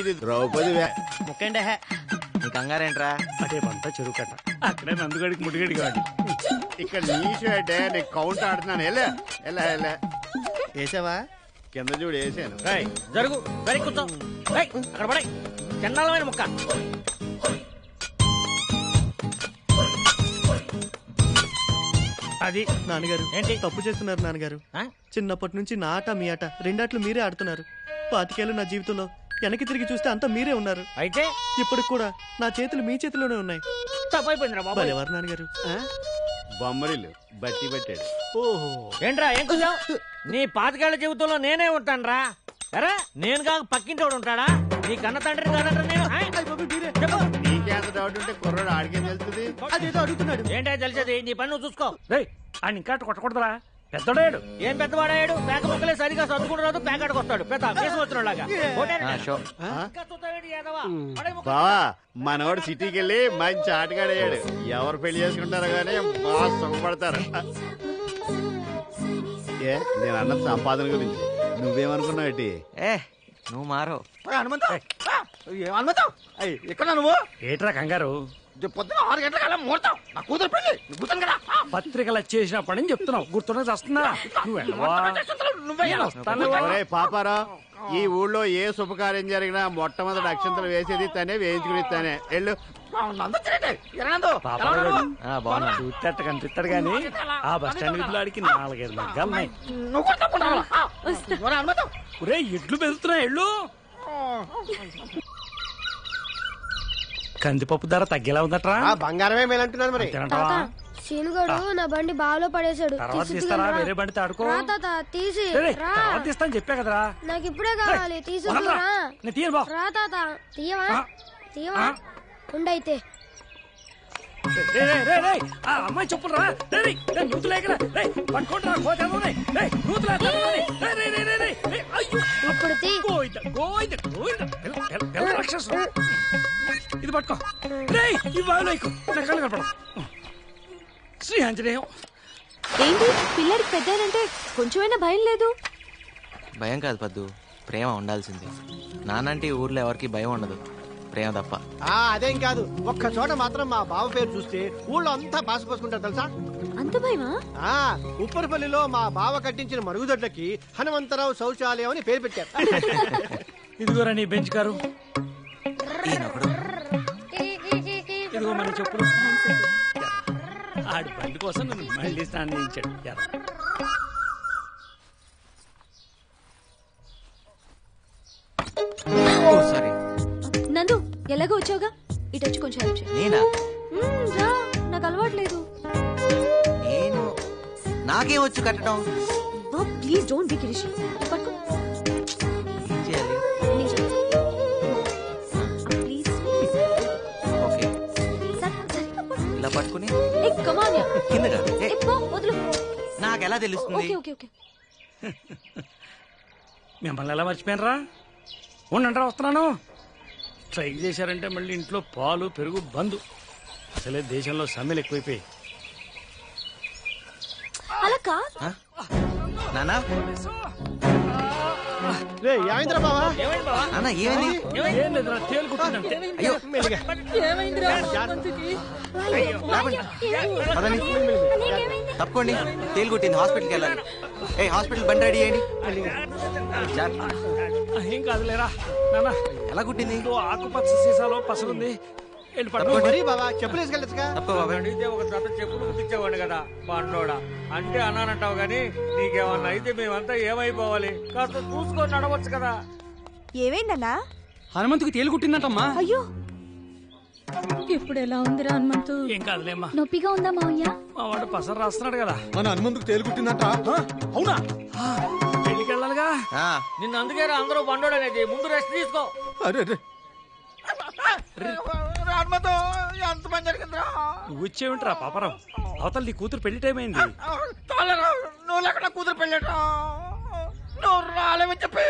ఇది ద్రౌపది. ముక్కండి నీ కంగారేంట్రా? అదే పంట చెరువు కట్ట, అక్కడే నందుగడికి ముడిగడి కాదు. ఇక్కడ నీషు అంటే నేను కౌంట్ ఆడుతున్నాను. ఎలా ఎలా ఎలా వేసావా? కింద చూడు వేసాను. జరుగు, వెనక్కి కూర్చో. అక్కడ పడే చండాలమైన ముక్క. అది నాన్నగారు ఏంటి తప్పు చేస్తున్నారు నాన్నగారు? చిన్నప్పటి నుంచి నా ఆట మీ ఆట రెండాట్లు మీరే ఆడుతున్నారు. 25 ఏళ్ళు నా జీవితంలో వెనక్కి తిరిగి చూస్తే అంతా మీరే ఉన్నారు. అయితే ఇప్పుడు కూడా నా చేతులు మీ చేతిలోనే ఉన్నాయి. తప్పైపోయిందిరా బాబు. ఎవరు నాన్నగారు? బొమ్మరిల్లు బట్టి పెట్టాడు. ఓహో, ఏంట్రా ఏం కూర్చావు? నీ 25 ఏళ్ల జీవితంలో నేనే ఉంటానురా. అరే నేను కాక పక్కింటోడు ఉంటాడా? నీ కన్న తండ్రి కాదంటారా నేను? నీకేంత డౌట్ ఉంటే కుర్రాడు ఆడికేం తెలుస్తుంది? అదేదో అడుగుతున్నాడు. ఏంటో తెలిసేది? నీ పని నువ్వు చూసుకో. ఆయన ఇంకా కొట్టకూడదురా, పెద్దడాడు. ఏం పెద్దవాడాడు? పేక ముక్కలే సరిగా చదువుకుంటూ రాదు, పేకాడికి వస్తాడు. పెద్ద కేసు వచ్చినలాగా. బావా మనవాడు సిటీకి వెళ్ళి మంచి ఆటగాడయ్యాడు. ఎవరు పెళ్లి చేసుకుంటారో గానీ బాగా సుఖపడతారు. ఏ నేను అన్న సంపాదన గురించి నువ్వేమనుకున్నావు? ఏంటి నువ్వు మారో ఎక్కడ నువ్వు? ఏట్రా కంగారు? పొద్దున 6 గంటల ముహూర్తం. నా కూతురు పెళ్లి. పత్రికలు వచ్చేసినప్పటి నుంచి చెప్తున్నావు, గుర్తున్నా వస్తుందా? నువ్వు పాపారా, ఈ ఊళ్ళో ఏ శుభకార్యం జరిగినా మొట్టమొదటి అక్షంతలు వేసేది తనే, వేయించుకుని తనే. వెళ్ళు. చూస్తేట కనిపిస్తాడు కానీ ఆ బస్ స్టాండ్ వీధిలో ఆడికి 4-5 మగ్గాలున్నాయి. ఎడ్లు పెరుగుతున్నాయి ఎళ్ళు. కందిపప్పు ధర తగ్గేలా ఉందట్రా? బంగారమే మేలంటున్నారు మరి. శీనుగాడు నా బండి బాలో పడేశాడు. తర్వాత తీస్తారా? వేరే బండి తాడుకో. తీసి తర్వాత తీస్తాను చెప్పా కదరా. నాకు ఇప్పుడే కావాలి. తీసుకురా రా తాత. తీయవా ఉండైతే. అమ్మాయి చెప్పులు రా. నూతులేకరా పట్టుకుంటారా? ఇది పట్టుకో. ఈ బావిలో నా కళ్ళు కనపడం. శ్రీ ఆంజనేయం. ఏంటి పిల్లడికి పెద్దానంటే కొంచెమైనా భయం లేదు? భయం కాదు పద్దు, ప్రేమ ఉండాల్సింది. నానంటే ఈ ఊర్లో ఎవరికి భయం ఉండదు, ప్రేమ తప్ప. అదేం కాదు, ఒక్క చోట మాత్రం మా బావ పేరు చూస్తే ఊళ్ళో అంతా పాసిపోసుకుంటారు తెలుసా? అంత భయమా? ఉప్పరపల్లిలో మా బావ కట్టించిన మరుగుదొడ్లకి హనుమంతరావు శౌచాలయం అని పేరు పెట్టారు. ఇదిగోరా నీ బెంచ్ కారు. ఇదిగో మన చెప్పులు. ఆడి బండి కోసం నన్ను మళ్ళీ స్నానం చేయించాడు. నందు ఎలాగో వచ్చావుగా, ఇటు వచ్చి కొంచెం హెల్ప్ చేయి. నేనా? రా, నాకు అలవాట్లేదు. నేను నాకేం వచ్చు కట్టడం. Please don't be crazy. పట్టుకో. ఏం చేయాలి? ప్లీజ్. ఓకే, ఇలా పట్టుకుని కిందగా. వదులు. నాకు ఎలా తెలుస్తుంది? Okay okay. మిమ్మల్ని ఎలా మర్చిపోయినరా? ఉండంటారా, వస్తున్నాను. ట్రై చేశారంటే మళ్ళీ ఇంట్లో పాలు పెరుగు బంద్. అసలే దేశంలో సమ్మెలు ఎక్కువైపోయి. అలా కాదు నానా. తప్పకోండి, తేలు కుట్టింది, హాస్పిటల్కి వెళ్ళాలి. హాస్పిటల్ బండి రెడీ అయ్యండి. ఏం కాదులేరా నానా. ఎలా కుట్టింది? ఆకుపచ్చ సీసాలో పసలుంది. అడిగితే ఒక జత చెప్పులు కుట్టించేవాడు కదా బండోడా. అంటే అన్నానంటావు గాని నీకేమన్నా అయితే మేమంతా ఏమైపోవాలి? కాస్త చూసుకొని నడవచ్చు కదా. ఏమైందన్నా? హనుమంతుకి తేలు కుట్టిందంటమ్మా. అయ్యో, ఇప్పుడు ఎలా ఉందిరా హనుమంతు? ఏం కాదులేమ్మా. నొప్పిగా ఉందా మావయ్య? మా వాడు పసరు రాస్తున్నాడు కదా. మన హనుమంతుకు తేలు కుట్టిందంట. అవునా? పెళ్లికి వెళ్ళాలిగా. నిన్ను అందుకే అందరూ బండోడు అనేది. ముందు రెస్ట్ తీసుకో. ఎంత పని జరిగిందిరా? నువ్వు వచ్చేవింటరా పాపరావు? అవతల నీ కూతురు పెళ్లి టైం అయింది. నువ్వు లేకుండా కూతురు పెళ్ళారా? నువ్వు రాలేమని చెప్పి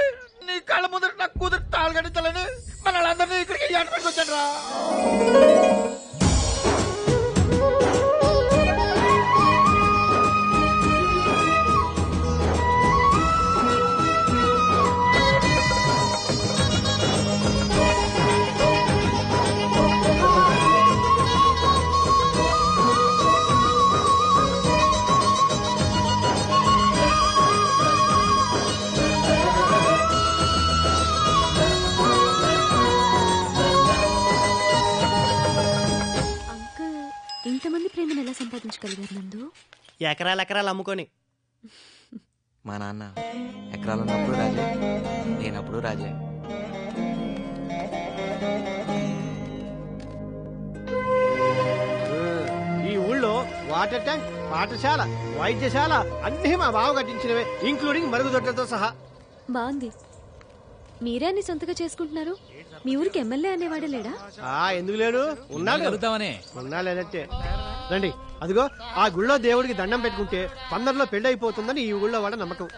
నీ కళ్ళ ముందర నా కూతురు తాళి కట్టించాలని మన వాళ్ళందరినీ ఇక్కడికి ఆట పెట్టుకొచ్చాను రా. ఇంతమంది ప్రేమను ఎలా సంపాదించగలిగారు నందు? ఎకరాలు అమ్ముకొని. మా నాన్న ఎకరాలు ఉన్నప్పుడు రాజే, లేనప్పుడు రాజే. ఈ ఊళ్ళో వాటర్ ట్యాంక్, పాఠశాల, వైద్యశాల అన్ని మా బావ కట్టించినవే, ఇంక్లూడింగ్ మరుగుదొడ్లతో సహా. బాగుంది. మీరే అన్ని సొంతగా చేసుకుంటున్నారు. మీ ఊరికి ఎమ్మెల్యే అనేవాడే లేడా? ఎందుకు లేడు? ఉన్నాడు. ఉన్నాలేనట్టే. రండి, అదిగో ఆ గుళ్ళో దేవుడికి దండం పెట్టుకుంటే పందర్లో పెళ్లి అయిపోతుందని ఈ ఊళ్ళో వాడ నమ్మకం.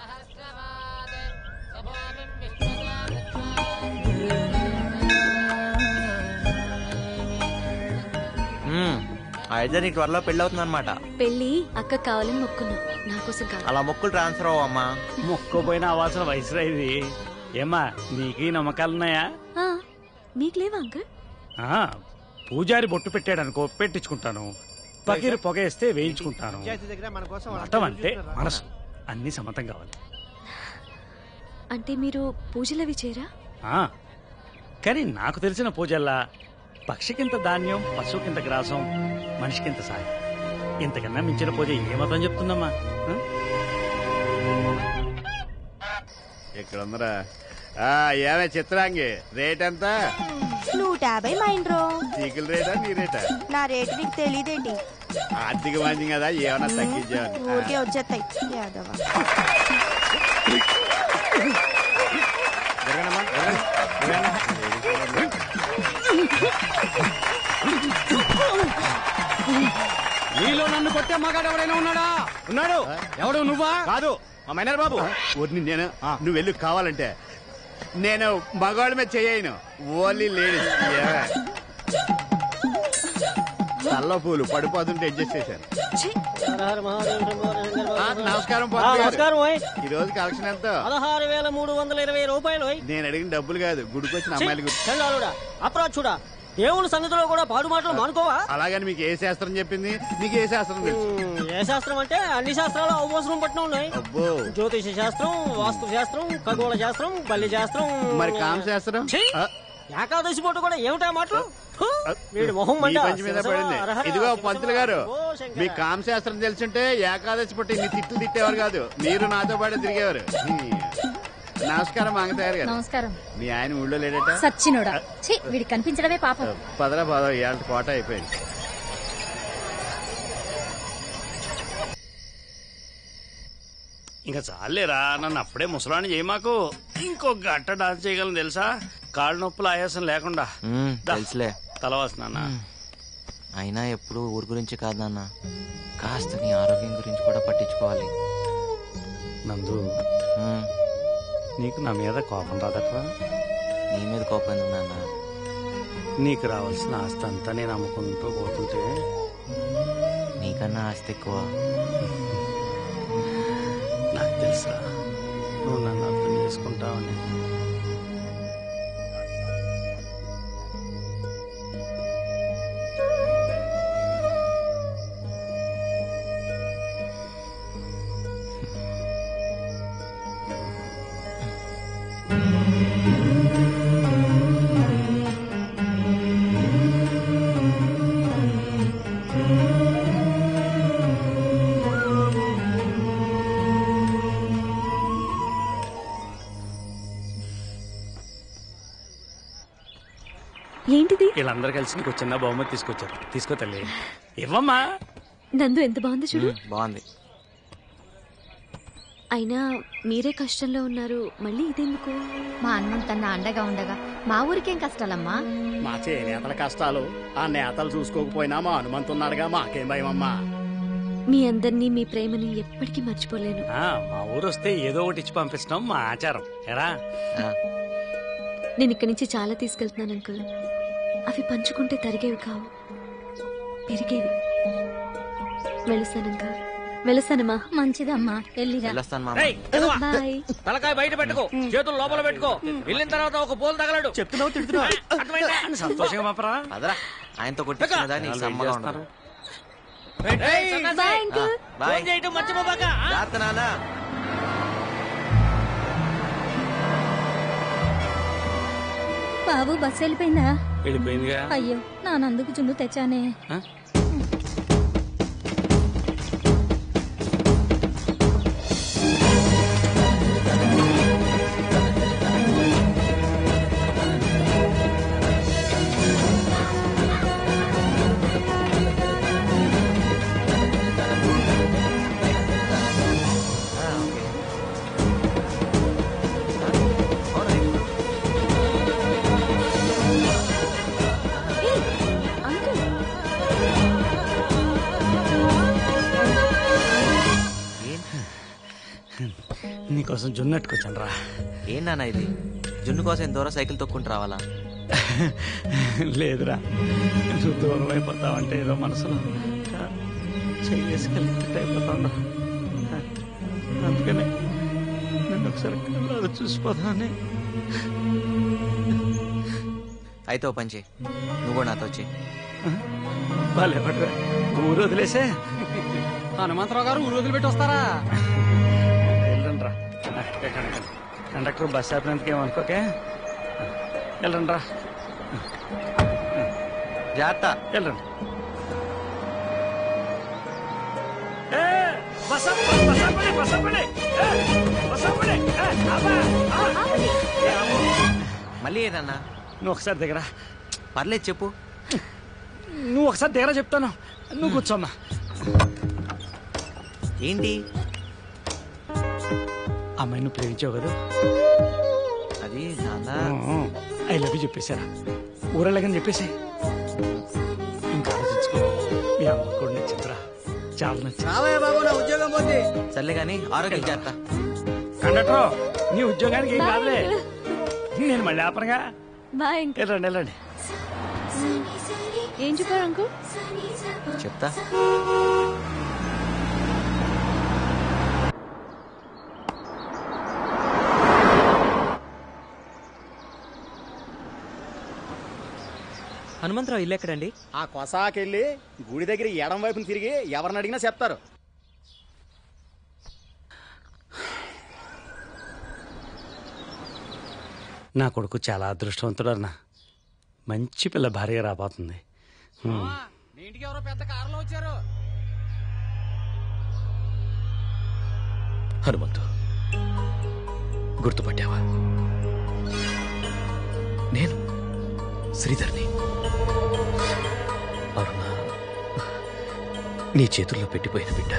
అయితే నీకు త్వరలో పెళ్లి అవుతుంది అనమాట. పెళ్లి అక్క కావాలని మొక్కున్నా, నా కోసం కాదు. అలా మొక్కులు ట్రాన్స్ఫర్ అవ్వమ్మా. మొక్కోపోయినా అవ్వాల్సిన వయసు ఇది. ఏమ్మా, నీకు నమ్మకాలున్నాయా? మీకు లేవా అంకుల్? పూజారి బొట్టు పెట్టాడు అనుకో, పెట్టించుకుంటాను. పకీరు పొగేస్తే వేయించుకుంటాను. మతం అంటే మనసు, అన్ని సమతం కావాలి. అంటే మీరు పూజలవి చేయరా? కానీ నాకు తెలిసిన పూజల్లా పక్షికింత ధాన్యం, పశువుకింత గ్రాసం, మనిషికింత సాయం. ఇంతకన్నా మించిన పూజ ఏ మతం చెప్తుందమ్మా? ఇక్కడ ఉందరా. ఏమే చిత్రాంగి, రేట్ ఎంత? 150 మైండ్రో. చీకుల రేటా నీ రేటా? నా రేటు నీకు తెలియదేంటి? ఆర్థిక మంచి కదా, ఏమన్నా తగ్గించావు? ఊరికే వచ్చేస్తాయి యాదవా. నీలో నన్ను కొట్టే మగాడు ఎవడైనా ఉన్నాడా? ఉన్నాడు. ఎవడు? నువ్వా? కాదు, మా మైనర్ బాబు. ఊరిని నేను. నువ్వు వెళ్ళి కావాలంటే నేను మగవాళ్ళ మీద చేయను, ఓన్లీ లేడీస్. తల్లో పూలు పడిపోతుంటే అడ్జస్ట్ చేశాను. నమస్కారం. ఈ రోజు కలెక్షన్ ఎంత? 16,320 రూపాయలు. నేను అడిగిన డబ్బులు కాదు, గుడికొచ్చిన అమ్మాయిల గురించి. అప్రాచుడా, దేవుని సన్నిధిలో కూడా పాడు మాటలు మానుకోవా? అలాగని మీకు ఏ శాస్త్రం చెప్పింది? మీకు ఏ శాస్త్రం తెలుసు? ఏ శాస్త్రం అంటే అన్ని శాస్త్రాలు అవసరం పట్టిన ఉన్నాయి. అబ్బో, జ్యోతిష శాస్త్రం, వాస్తు శాస్త్రం, ఖగోళ శాస్త్రం, బల్లి శాస్త్రం, మరి కామ శాస్త్రం. ఏకాదశి పూట కూడా ఏమిటా మాటలు? వీడి మొహం మీ పంచి మీద పడింది. ఇదిగో పంతులు గారు, మీ కామ శాస్త్రం తెలుసుంటే ఏకాదశి పుట్టి ఇన్ని తిట్లు తిట్టేవారు కాదు, మీరు నాతో పాటు తిరిగేవారు. నమస్కారం మంగతయ్యారు గారు. నమస్కారం. మీ ఆయన ఊళ్ళో లేడట? సచ్చినోడా, వీడి కనిపించడమే పాపం. పదరా పద, ఇవాళ కోట అయిపోయింది. ఇంకా చాలేరా, నన్ను అప్పుడే ముసలాన్ని చేయమాకు. ఇంకో గట్ట డాన్స్ చేయగలను తెలుసా, కాళ్ళు నొప్పులు ఆయాసం లేకుండా. తెలుసులే. తలవాసన. అయినా ఎప్పుడు ఊరి గురించి కాదు నాన్న, కాస్త నీ ఆరోగ్యం గురించి కూడా పట్టించుకోవాలి. నందు, నీకు నా మీద కోపం రాదట్రా? నీ మీద కోపం ఎందుకు నాన్న? నీకు రావాల్సిన ఆస్తి అంతా నేను అమ్ముకుంటూ పోతుంటే నీకన్నా ఆస్తి ఎక్కువ. నాకు తెలుసా నువ్వు నన్ను అర్థం చేసుకుంటావని. ఏంటిది? వీళ్ళందరూ కలిసి నీకు చిన్న బహుమతి తీసుకొచ్చారు. తీసుకో తల్లి, ఇవ్వమ్మా. నందు ఎంత బాగుంది చూడు. బాగుంది. అయినా మీరే కష్టంలో ఉన్నారు, మళ్ళీ ఇదెందుకు? మా అన్నంతన్నా అండగా ఉండగా మా ఊరికేం కష్టాలమ్మా? మా చేనేతల కష్టాలు ఆ నేతలు చూసుకోకపోయినా మా హనుమంతున్నాడుగా, మాకేం భయమమ్మా. మీ అందరినీ, మీ ప్రేమని ఎప్పటికీ మర్చిపోలేను. మా ఊరు వస్తే ఏదో ఒకటి ఇచ్చి పంపిస్తాం, మా ఆచారం. ఎరా, నేను ఇక్కడి నుంచి చాలా తీసుకెళ్తున్నాను అంకుల్. అవి పంచుకుంటే తరిగేవి కావు, పెరిగేవి. వెళుస్తాను అంకుల్. వెళుస్తానమ్మా. మంచిదమ్మా, బాయ్. తలకాయ బయట పెట్టుకో, చేతులు లోపల పెట్టుకో. వెళ్ళిన తర్వాత ఒక పోలు తగలడు. చెప్తున్నావు, తిడుతున్నావు. సంతోషంగా పంపరా. అదరా, ఆయనతో కొట్టించుకునేదా నీకు సమ్మగా ఉన్నారు. మర్చిపోబాక. బాబు బస్సు వెళ్ళిపోయిందా? వెళ్ళిపోయిందిగా. అయ్యో, నా నందుకు జున్ను తెచ్చానే. నీకోసం జున్ను ఎట్టుకొచ్చాను రా. ఏంటన్నా ఇది? జున్ను కోసం ఎంత దూరం సైకిల్ తొక్కుంటూ రావాలా? లేదురా, నువ్వు దూరం అయిపోతావంటే ఏదో మనసులో చేసుకెళ్తే అయిపోతాను. అందుకనే నేను ఒకసారి కళ్ళలో చూసిపోతానని. అయితే ఓ పంచి, నువ్వు కూడా నాతో వచ్చి. బాలేపడరా, ఊరు వదిలేసే. హనుమంతరావు గారు ఊరు వదిలిపెట్టి వస్తారా? వెళ్ళండి రా. కండక్టర్ బస్ ఆపినందుకు ఏమనుకోకే. వెళ్ళండి రా, జాగ్రత్త. వెళ్ళండి. మళ్ళీ ఏదన్నా? నువ్వు ఒకసారి దగ్గర. పర్లేదు చెప్పు. నువ్వు ఒకసారి దగ్గర చెప్తాను. నువ్వు కూర్చోమ్మా. ఏంటి? అమ్మాయి నువ్వు ప్రేమించావు కదా, అది నాన్న. ఐ లవ్ యూ చెప్పేశారా? ఊరెళ్ళగని చెప్పేసి ఇంకా ఆలోచించుకో. మీ అమ్మ కూడా నచ్చిందిరా, చాలా నచ్చింది. బాబు నా ఉద్యోగం పోతే. సర్లే కానీ ఆరోగ్యం జాగ్రత్త. కండక్టర్ నీ ఉద్యోగానికి ఏం కాదులే, నేను మళ్ళీ ఆపనగా. బాయ్. వెళ్ళండి వెళ్ళండి. ఏం చెప్పారు అంకుల్? చెప్తా. హనుమంతరావు ఇల్లు ఎక్కడండి? ఆ కొసాకెళ్ళి గుడి దగ్గర ఎడం వైపుని తిరిగి ఎవరిని అడిగినా చెప్తారు. నా కొడుకు చాలా అదృష్టవంతుడు అన్న. మంచి పిల్ల భార్య రాబోతుంది. మీ ఇంటికి ఎవరో పెద్ద కారులో వచ్చారు. హనుమంతు, గుర్తుపట్టావా? నేను శ్రీధర్ని. అరుణ నీ చేతుల్లో పెట్టిపోయిన బిడ్డ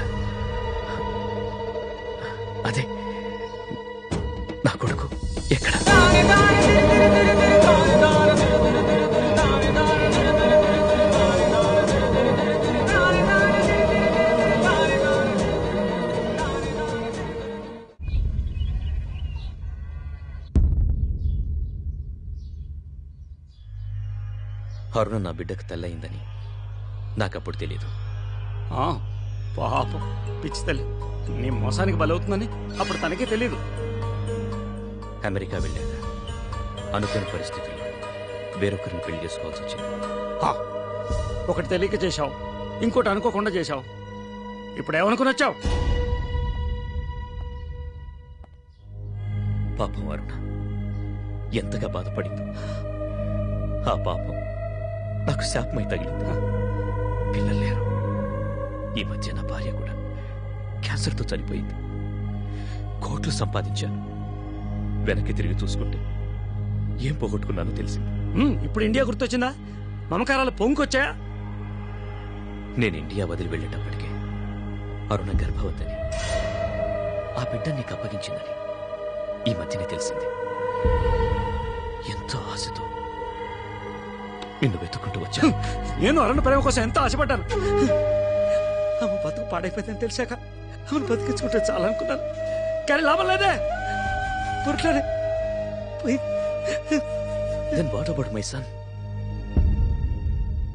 అదే నా కొడుకు. ఎక్కడ? అరుణ నా బిడ్డకు తల్లయిందని నాకప్పుడు తెలీదు. పాపం పిచ్చి తల్లి, నీ మోసానికి బలవుతుందని అప్పుడు తనకే తెలీదు. అమెరికా వెళ్ళాక అనుకోని పరిస్థితుల్లో వేరొకరిని పెళ్లి చేసుకోవాల్సి వచ్చింది. ఒకటి తెలియక చేశావు, ఇంకోటి అనుకోకుండా చేశావు. ఇప్పుడు ఏమనుకుని వచ్చావు? పాపం అరుణ ఎంతగా బాధపడింది. ఆ పాపం నాకు శాపమై తగిలింది. పిల్లలు లేరు. ఈ మధ్య నా భార్య కూడా క్యాన్సర్తో చనిపోయింది. కోట్లు సంపాదించాను. వెనక్కి తిరిగి చూసుకుంటే ఏం పోగొట్టుకున్నానో తెలిసింది. ఇప్పుడు ఇండియా గుర్తొచ్చిందా? మమకారాలు పొంగుకొచ్చాయా? నేను ఇండియా వదిలి వెళ్ళేటప్పటికే అరుణ గర్భవతిని, ఆ బిడ్డ నీకు అప్పగించిందని ఈ మధ్యనే తెలిసింది. ఎంతో ఆశతో నిన్ను వెతుక్కుంటూ వచ్చాను. నేను అరుణ ప్రేమ కోసం ఎంతో ఆశపడ్డాను. ఆమె బతుకు పాడైపోయిందని తెలిసాక ఆమెను బతికించుకుంటే చాలనుకున్నాను. కానీ లాభం లేదే. ఊరిట్లోనే Then what about my son?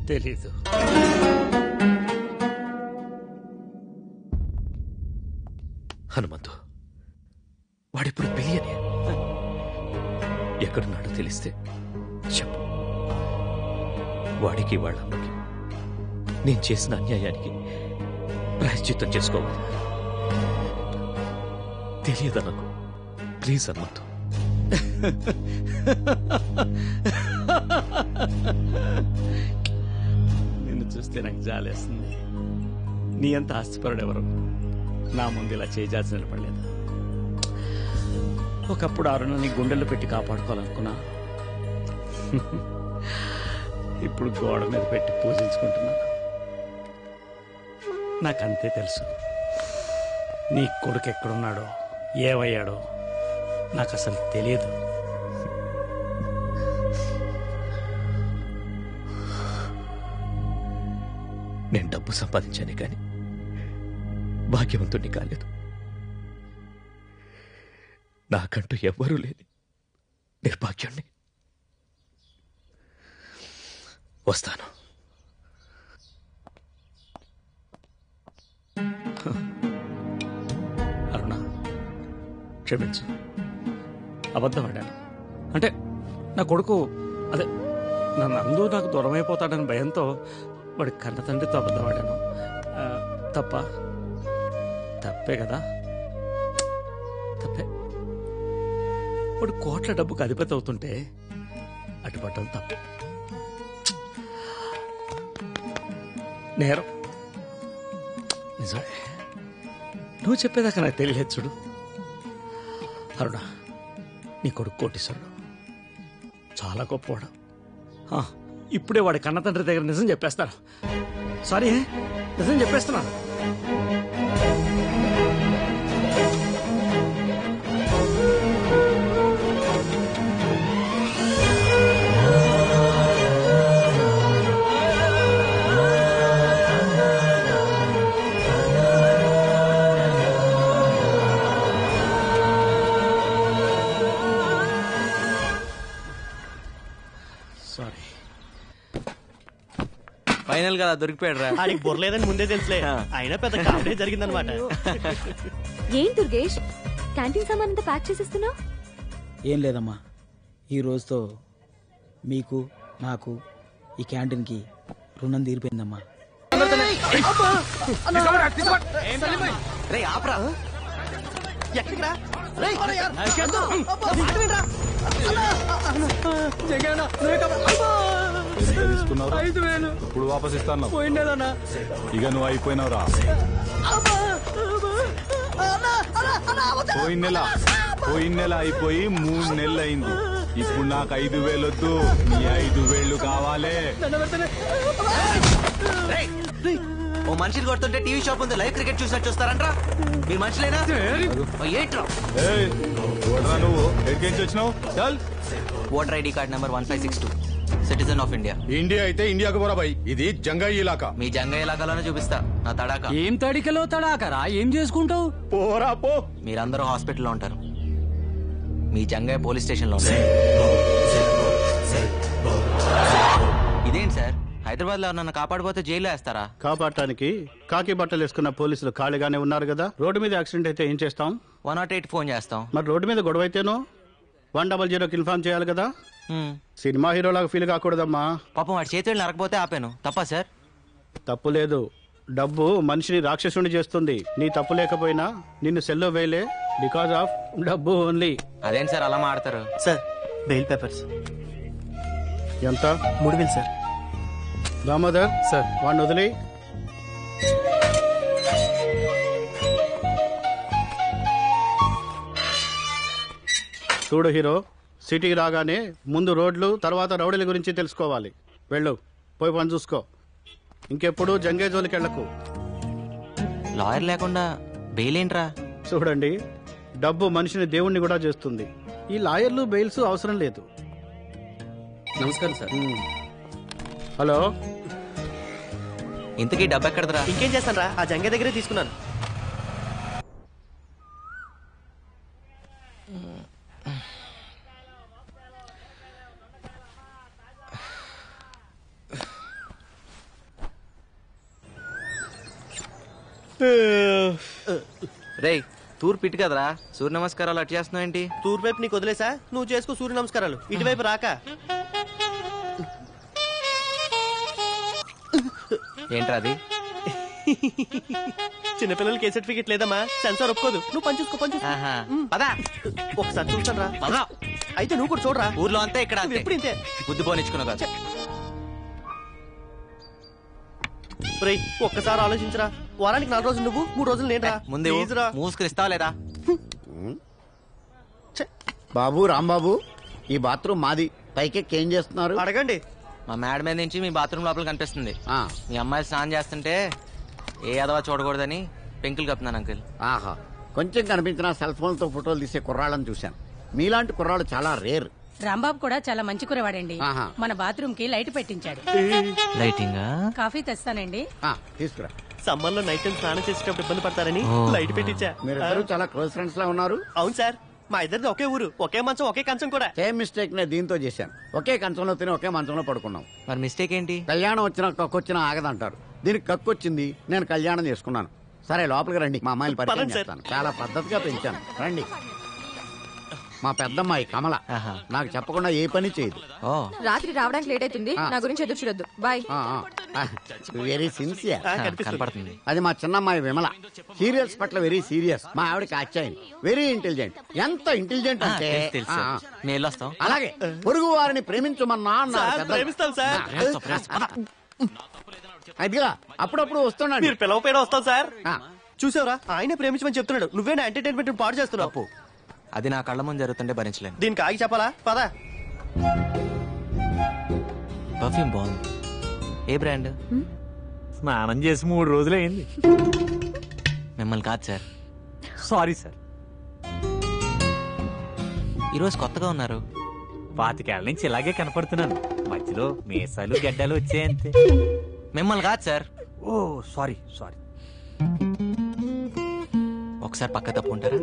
తెలీదు. హనుమంతు వాడిప్పుడు బిలియనే. ఎక్కడున్నాడో తెలిస్తే చెప్పు. వాడికి వాళ్ళ అమ్మకి నేను చేసిన అన్యాయానికి ప్రాయశ్చిత్తం చేసుకోవాలి. తెలియదా నాకు? ప్లీజ్ హనుమంతు. నిన్ను చూస్తే నాకు జాలేస్తుంది. నీ అంత ఆస్తిపరుడు ఎవరు నా ముందు ఇలా చేజాల్సి నిలబడలేదు. ఒకప్పుడు అరుణని గుండెల్లో పెట్టి కాపాడుకోవాలనుకున్నా. ఇప్పుడు గోడ మీద పెట్టి పూజించుకుంటున్నాను. నాకంతే తెలుసు. నీ కొడుకు ఎక్కడున్నాడో, ఏమయ్యాడో నాకు అసలు తెలియదు. నేను డబ్బు సంపాదించానే కానీ భాగ్యవంతుణ్ణి కాలేదు. నాకంటూ ఎవ్వరూ లేని నిర్భాగ్యాన్ని. వస్తాను. అరుణ, క్షమించు. అబద్ధం ఆడాను. అంటే నా కొడుకు అదే నన్ను అందరూ నాకు దూరం అయిపోతాడని భయంతో వాడి కన్న తండ్రితో అబద్ధం ఆడాను. తప్పే కదా? తప్పే. వాడు కోట్ల డబ్బుకు అధిపతి అవుతుంటే అటుపట్టడం తప్పు, నేరం. నిజమే, నువ్వు చెప్పేదాకా నాకు తెలియలేదు చూడు. అరుణ, నీ కొడుకు కోటీశ్వరుడు, చాలా గొప్పవాడు. ఇప్పుడే వాడి కన్న తండ్రి దగ్గర నిజం చెప్పేస్తాను. సారీ, నిజం చెప్పేస్తున్నాను. ఫైనల్ గా దొరికిపోయాడు రా. ఆడికి బొర్లేదని ముందే తెలుసులే, అయినా పెద్ద కామెడీ జరిగిందనమాట. ఏం దుర్గేష్, క్యాంటీన్ సామాన్ అంతా ప్యాక్ చేసేస్తున్నావు? ఏం లేదమ్మా, ఈ రోజుతో మీకు నాకు ఈ క్యాంటీన్కి రుణం తీరిపోయిందమ్మా. ఇప్పుడు వాపస్ ఇస్తాను. ఇక నువ్వు అయిపోయినావురా. పోయిన నెల అయిపోయి 3 నెలలు అయింది. ఇప్పుడు నాకు 5,000 వద్దు, నీ 5,000 కావాలి. ఓ మనిషిని కొడుతుంటే టీవీ షాప్ ఉంది, లైవ్ క్రికెట్ చూసినట్టు చూస్తారంట్రా. మీరు మనుషులేనా? ఏంట్రా నువ్వు ఎక్కడికి వచ్చినావు? చల్. Voter ID card number 1562, citizen of India. India అయితే ఇండియాకు పోరా బాయ్, ఇది జంగాయి ఇలాకా. మీ జంగాయి ఇలాకాలోనే చూపిస్తా నా తడాక. ఏం తడికలో తడాకరా? ఏం చేసుకుంటావు? పోరా పో. మీరందరూ హాస్పిటల్లో ఉంటారు, మీ జంగాయి పోలీస్ స్టేషన్ లో ఉంటారు. ఇదేంటి సార్, హైదరాబాద్ లో నన్ను కాపాడిపోతే జైల్లో వేస్తారా? కాపాడటానికి కాకి బట్టలు వేసుకున్న పోలీసులు ఖాళీగానే ఉన్నారు కదా. రోడ్డు మీద యాక్సిడెంట్ అయితే ఏం చేస్తాం? 108 ఫోన్ చేస్తాం. మరి రోడ్డు మీద గొడవ అయితేనో 100కి ఇన్ఫార్మ్ చేయాలి కదా. సినిమా హీరోలాగా ఫీల్ కాకూడదమ్మా. పాపం వాడి చేతులు నరకపోతే ఆపాను, తప్పా సార్? తప్పు లేదు, డబ్బు మనిషిని రాక్షసుని చేస్తుంది. నీ తప్పు లేకపోయినా నిన్ను సెల్లో వేయలే, బికాస్ ఆఫ్ డబ్బు ఓన్లీ. అదేంటి సార్ అలా మాడతారు? సార్ బెయిల్ పేపర్స్ ఎంత? 3,000 సార్. దామోదర్ సార్, వాడిని వదిలి. చూడు హీరో, సిటీకి రాగానే ముందు రోడ్లు, తర్వాత రౌడీల గురించి తెలుసుకోవాలి. వెళ్ళు, పోయి పని చూసుకో. ఇంకెప్పుడు జంగే జోలికి వెళ్ళకు. లాయర్ లేకుండా బెయిల్ ఏంట్రా? చూడండి, డబ్బు మనిషిని దేవుణ్ణి కూడా చేస్తుంది. ఈ లాయర్లు బెయిల్స్ అవసరం లేదు. నమస్కారం సార్. హలో, ఇంతకీ డబ్బు ఎక్కడదరా? ఇంకేం చేస్తాను రా, ఆ జంగ దగ్గరే తీసుకున్నాను. రే, తూర్పు ఇటు కదరా, సూర్య నమస్కారాలు అటు చేస్తున్నావు ఏంటి? తూర్పు వైపు నీకు వదిలేసా, నువ్వు చేసుకో సూర్య నమస్కారాలు. ఇటువైపు రాక. ఏంట్రా అది? చిన్నపిల్లలకి ఏ సర్టిఫికెట్ లేదమ్మా, సెన్సార్ ఒప్పుకోదు. నువ్వు పని చూసుకో, పని చూసుకో. ఒకసారి చూస్తాను రా. అయితే నువ్వు కూడా చూడరా. ఊర్లో అంతే, ఇక్కడ ఎప్పుడు ఇంతే. బుద్ధి పోనిచ్చుకున్నావు కదా. ఒక్కసారి ఆలోచించరా. వారానికి 4 రోజులు నువ్వు, 3 రోజులు నేను రా. ముందు మూసుకునిస్తావా లేదా? బాబు రాంబాబు, ఈ బాత్రూమ్ మాది. పైకెక్కి ఏం చేస్తున్నారు? అడగండి. మా మేడ మీద నుంచి మీ బాత్రూమ్ లోపల కనిపిస్తుంది. మీ అమ్మాయి స్నానం చేస్తుంటే ఏ అదవా చూడకూడదని పెంకులు కప్పుతున్నాను అంకుల్. ఆహా, కొంచెం కనిపించిన సెల్ ఫోన్ తో ఫోటోలు తీసే కుర్రాళ్ళని చూశాను. మీలాంటి కుర్రాళ్ళు చాలా రేర్. రాంబాబు కూడా చాలా మంచి కురవాడండి. మన బాత్రూమ్ కి లైట్ పెట్టించాడు. లైటింగ్? కాఫీ తెస్తానండి. తీసుకురా. సమ్మర్ లో నైట్ టైం స్నానం చేసేటప్పుడు ఇబ్బంది పడతారని లైట్ పెట్టించా. మీరు చాలా క్లోజ్ ఫ్రెండ్స్ లా ఉన్నారు. అవును సార్, మా ఇద్దరిది ఒకే ఊరు, ఒకే మంచం, ఒకే కంచం కూడా. సేమ్ మిస్టేక్ నే దీంతో చేశాను. ఒకే కంచంలో తిని ఒకే మంచంలో పడుకున్నాం. మరి మిస్టేక్ ఏంటి? కళ్యాణం వచ్చినా కక్కొచ్చినా ఆగదంటారు. దీనికి కక్కొచ్చింది, నేను కళ్యాణం చేసుకున్నాను. సరే లోపలికి రండి, మా అమ్మాయిని పరిచయం చేస్తాను. చాలా పద్ధతిగా పెంచాను. రండి. మా పెద్దమ్మాయి కమల, నాకు చెప్పకుండా ఏ పని చేయదు. రాత్రి రావడానికి లేట్ అవుతుంది, నా గురించి ఎదురు చూడొద్దు. బాయ్. వెరీ సిన్సియర్ కనపడుతుంది. అది మా చిన్నమ్మాయి విమల. సీరియల్స్ పట్ల వెరీ సీరియస్. మా ఆవిడకి అచ్చాయి. Very intelligent. ఎంత ఇంటెలిజెంట్ అంటే తెలుసు. నేను వెళ్ళొస్తాం. అలాగే పొరుగు వారిని ప్రేమించమన్నా అదిగా అప్పుడప్పుడు వస్తున్నాడు. మీరు పిలవపోయినా వస్తాం సార్. చూసావరా, ఆయనే ప్రేమించమని చెప్తున్నాడు. నువ్వేనా ఎంటర్టైన్మెంట్ పాడు చేస్తున్నావు. అది నా కళ్ళ ముందు జరుగుతుంటే భరించలేను. దీనికి ఆగి చెప్పాలా? పదా. పర్ఫ్యూమ్ బాగుంది. ఏ బ్రాండ్? స్నానం చేసి 3 రోజులైంది. మిమ్మల్ని కాదు సార్. Sorry sir. ఈరోజు కొత్తగా ఉన్నారు. 25 ఏళ్ల నుంచి ఇలాగే కనపడుతున్నాను. మధ్యలో మీసాలు గడ్డలు వచ్చాయంతే. మిమ్మల్ని కాదు సార్. ఓ సారీ సారీ. ఒకసారి పక్క తప్పుకుంటారా?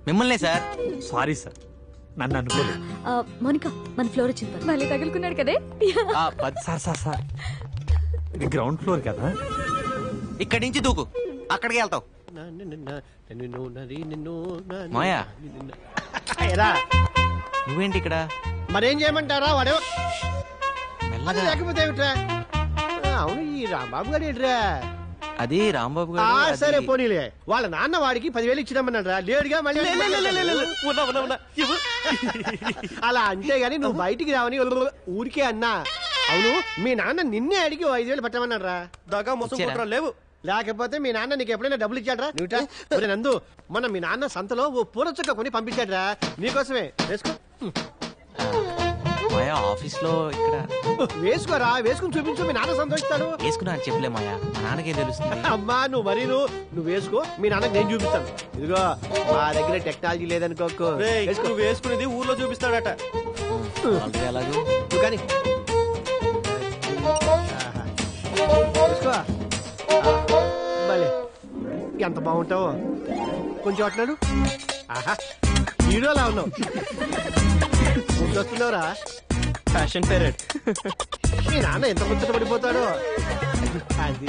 మిమ్మల్నే సార్. సారీ సార్, నన్ను అనుకోలేదు. మోనికా, మన ఫ్లోర్ వచ్చింది. మళ్ళీ తగులుకున్నాడు కదే. సార్ సార్ సార్, ఇది గ్రౌండ్ ఫ్లోర్ కదా. ఇక్కడి నుంచి దూకు, అక్కడికి వెళ్తావు. మాయా, నువ్వేంటి ఇక్కడ? మరేం చేయమంటారా? వాడు మెల్లగా. లేకపోతే ఏమిట్రా? అవును, ఈ రాంబాబు గారు ఏంట్రా? అది రాంబాబు గారు. సరే పోనీలే. వాళ్ళ నాన్న వాడికి 10,000 ఇచ్చినామన్నాడు రా. లేడుగా మళ్ళీ అలా అంతేగాని నువ్వు బయటికి రావని ఊరికే అన్నా. అవును, మీ నాన్న నిన్నే అడిగి 5,000 పెట్టమన్నాడు రా. దగా మోసం లేవు. లేకపోతే మీ నాన్న నీకు ఎప్పుడైనా డబ్బులు ఇచ్చాడ్రా? నువ్వుటా నందు, మొన్న మీ నాన్న సంతలో ఓ పూల చుక్క కొని పంపించాడ్రా నీకోసమే. వేసుకో. మాయా, ఆఫీస్ లో ఇక్కడ వేసుకోరా, వేసుకుని చూపించు. మీ నాన్న సంతోషిస్తాడు. వేసుకున్నా అని చెప్పలే మాయా, మా నాన్నకే తెలుస్తుంది. అమ్మా నువ్వు మరీ నువ్వు వేసుకో, మీ నాన్నకి నేను చూపిస్తాను. ఇదిగో మా దగ్గర టెక్నాలజీ లేదనుకోకు. నువ్వు వేసుకునేది ఊర్లో చూపిస్తాడట. ఎలాగో నువ్వు కానీ వేసుకో. భలే, ఎంత బాగుంటావో. కొంచెం అట్నాడు. ఆహా, హీరోలా ఉన్నావు. వస్తున్నావురా. Fashion parent. మీ నాన్న ఎంత ముచ్చట పడిపోతాడో. అది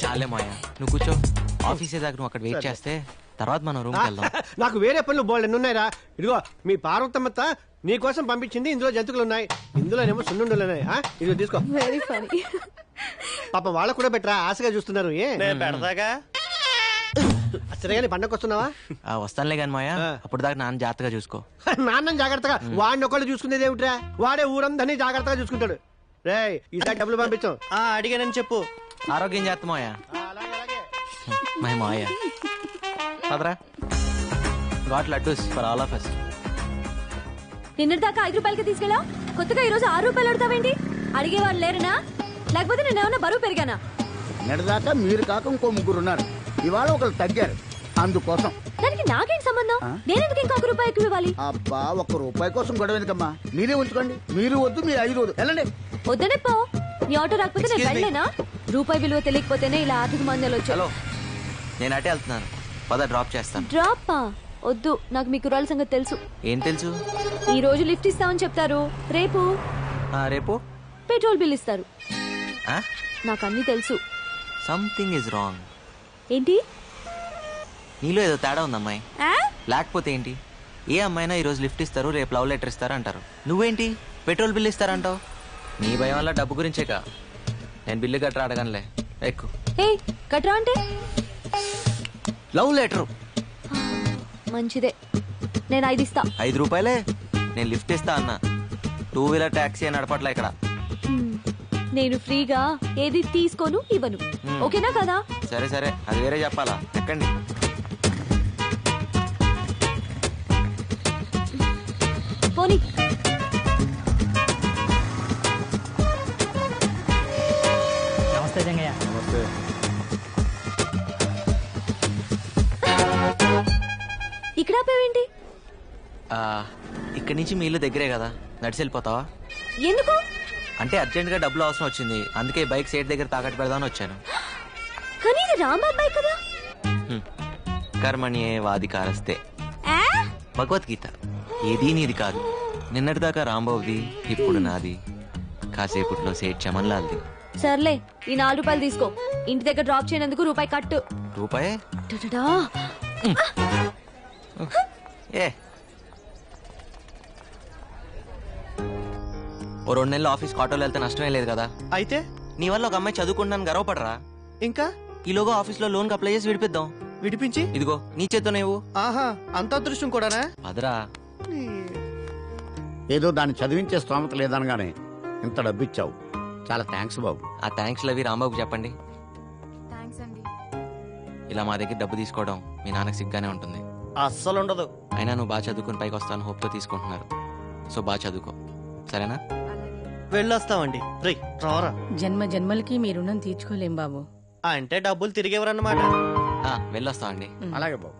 చాలే మాయా, నువ్వు కూర్చో. ఆఫీస్ దాకా నువ్వు అక్కడ వెయిట్ చేస్తే తర్వాత మనం రూమ్కి వెళ్దాం. నాకు వేరే పనులు బోల్డ్ ఎన్ని ఉన్నాయిరా. ఇదిగో మీ పార్వతమ్మత్త నీ కోసం పంపించింది. ఇందులో జంతువులు ఉన్నాయి, ఇందులోనేమో సున్నుండలు ఉన్నాయి. ఇదిగో తీసుకో. Very funny. పాప వాళ్ళకు కూడా పెట్టరా, ఆశగా చూస్తున్నారు. పెడతాగా. సరే కానీ పండగ వస్తున్నావా? వస్తానులే కానీ మాయా, అప్పుడు దాకా నాన్న జాగ్రత్తగా చూసుకో. నాన్న జాగ్రత్తగా. వాడిని ఒకళ్ళు చూసుకునేది ఏమిట్రా? వాడే ఊరందరినీ జాగ్రత్తగా చూసుకుంటాడు. రే, ఈసారి డబ్బులు పంపించాం. అడిగానని చెప్పు. ఆరోగ్యం చేస్తా మాయా. మై మాయా, పదరా. Got laddoos for all of us. నిన్నటిదాకా 5 రూపాయలకి తీసుకెళ్ళా, కొత్తగా ఈ రోజు 6 రూపాయలు అడుగుతావేంటి? అడిగేవాళ్ళు లేరనా? లేకపోతే నేనేమన్నా బరువు పెరిగానా? నిన్నటిదాకా మీరు కాక ఇంకో 3 ఉన్నారు. ఇవాళ ఒకరు తగ్గారు, అందుకోసం. దానికి నాకేంటి సంబంధం? నేనెందుకు ఇంకొక రూపాయి ఎక్కువ ఇవ్వాలి? అబ్బా, 1 రూపాయి కోసం గొడవ ఎందుకమ్మా? మీరే ఉంచుకోండి. మీరు వద్దు, మీరు 5 వద్దు. వెళ్ళండి. వద్దనే పో. నీ ఆటో రాకపోతే నేను వెళ్ళలేనా? రూపాయి విలువ తెలియకపోతేనే ఇలా ఆర్థిక మందాలు వచ్చాయి. నేను అటే వెళ్తున్నాను, పద డ్రాప్ చేస్తాను. డ్రాపా? వద్దు, నాకు మీ కుర్రాళ్ళ సంగతి తెలుసు. ఏం తెలుసు? ఈ రోజు లిఫ్ట్ ఇస్తామని చెప్తారు, రేపు పెట్రోల్ బిల్ ఇస్తారు. నాకు అన్ని తెలుసు. Something is wrong. ఏంటి? నీలో ఏదో తేడా ఉంది అమ్మాయి. లేకపోతే ఏంటి? ఏ అమ్మాయినా ఈ రోజు లిఫ్ట్ ఇస్తారు, రేపు లవ్ లెటర్ ఇస్తారు అంటారు. నువ్వేంటి పెట్రోల్ బిల్ ఇస్తారంటావు? నీ భయం వల్ల డబ్బు గురించేకా. నేను బిల్లు కట్టరా అడగనులే, ఎక్కు. కట్టరా అంటే లవ్ లెటర్. మంచిదే, నేను 5 ఇస్తా. 5 రూపాయలే? నేను లిఫ్ట్ ఇస్తా అన్నా. 2 వీలర్ టాక్సీ నడపట్లే ఇక్కడ. నేను ఫ్రీగా ఏది తీసుకోను, ఇవ్వను. ఓకేనా కదా? సరే సరే, అది వేరే చెప్పాలా. ఎక్కండి. పోనీ. నమస్తే జంగయ్య. నమస్తే. ఇక్కడ ఆపేవేంటి? ఇక్కడి నుంచి మీ ఇల్లు దగ్గరే కదా, నడిచి వెళ్ళిపోతావా? ఎందుకు? అంటే అర్జెంట్ గా డబ్బులు అవసరం వచ్చింది, అందుకే బైక్ సైడ్ దగ్గర తాకట్టు పెడదామని వచ్చాను. కానీ ఇది రాంబాబు బైక్ కదా. కర్మణ్యే వాధికారస్తే. భగవద్గీత. ఏదీ నీది కాదు. నిన్నటిదాకా రాంబాబుది, ఇప్పుడు నాది. కాసేపట్లో సేట్ చమన్లాల్ది. సర్లే, ఈ 4 రూపాయలు తీసుకో. ఇంటి దగ్గర డ్రాప్ చేయనందుకు రూపాయి కట్టు. రూపాయే? ఓ 2 నెలలు ఆఫీస్ ఆటోలో వెళ్తే నష్టమే లేదు కదా. అయితే నీ వల్ల ఒక అమ్మాయి చదువుకుంటాను గర్వపడరా? ఇంకా ఈలోగా ఆఫీస్ లో లోన్ కి అప్లై చేసి విడిపిద్దాం. విడిపించి ఇదిగో నీ చేత్తో నువ్వు. ఆహా, అంత అదృష్టం కూడానా? అదరా ఏదో దాన్ని చదివించే స్తోమత లేదనగానే ఇంత డబ్బిచ్చావు, చాలా థ్యాంక్స్ బాబు. ఆ థ్యాంక్స్ అవి రాంబాబుకి చెప్పండి. ఇలా మా దగ్గర డబ్బు తీసుకోవడం మీ నాన్నకి సిగ్గానే ఉంటుంది. అస్సలు ఉండదు. అయినా నువ్వు బాగా చదువుకుని పైకి వస్తాను హోప్ తో తీసుకుంటున్నారు. సో బాగా చదువుకో, సరేనా? వెళ్ళొస్తామండి. రే రారా. జన్మ జన్మలకి మీ రుణం తీర్చుకోలేం బాబు. అంటే డబ్బులు తిరిగేవరన్నమాట. వెళ్ళొస్తామండి. అలాగే బాబు.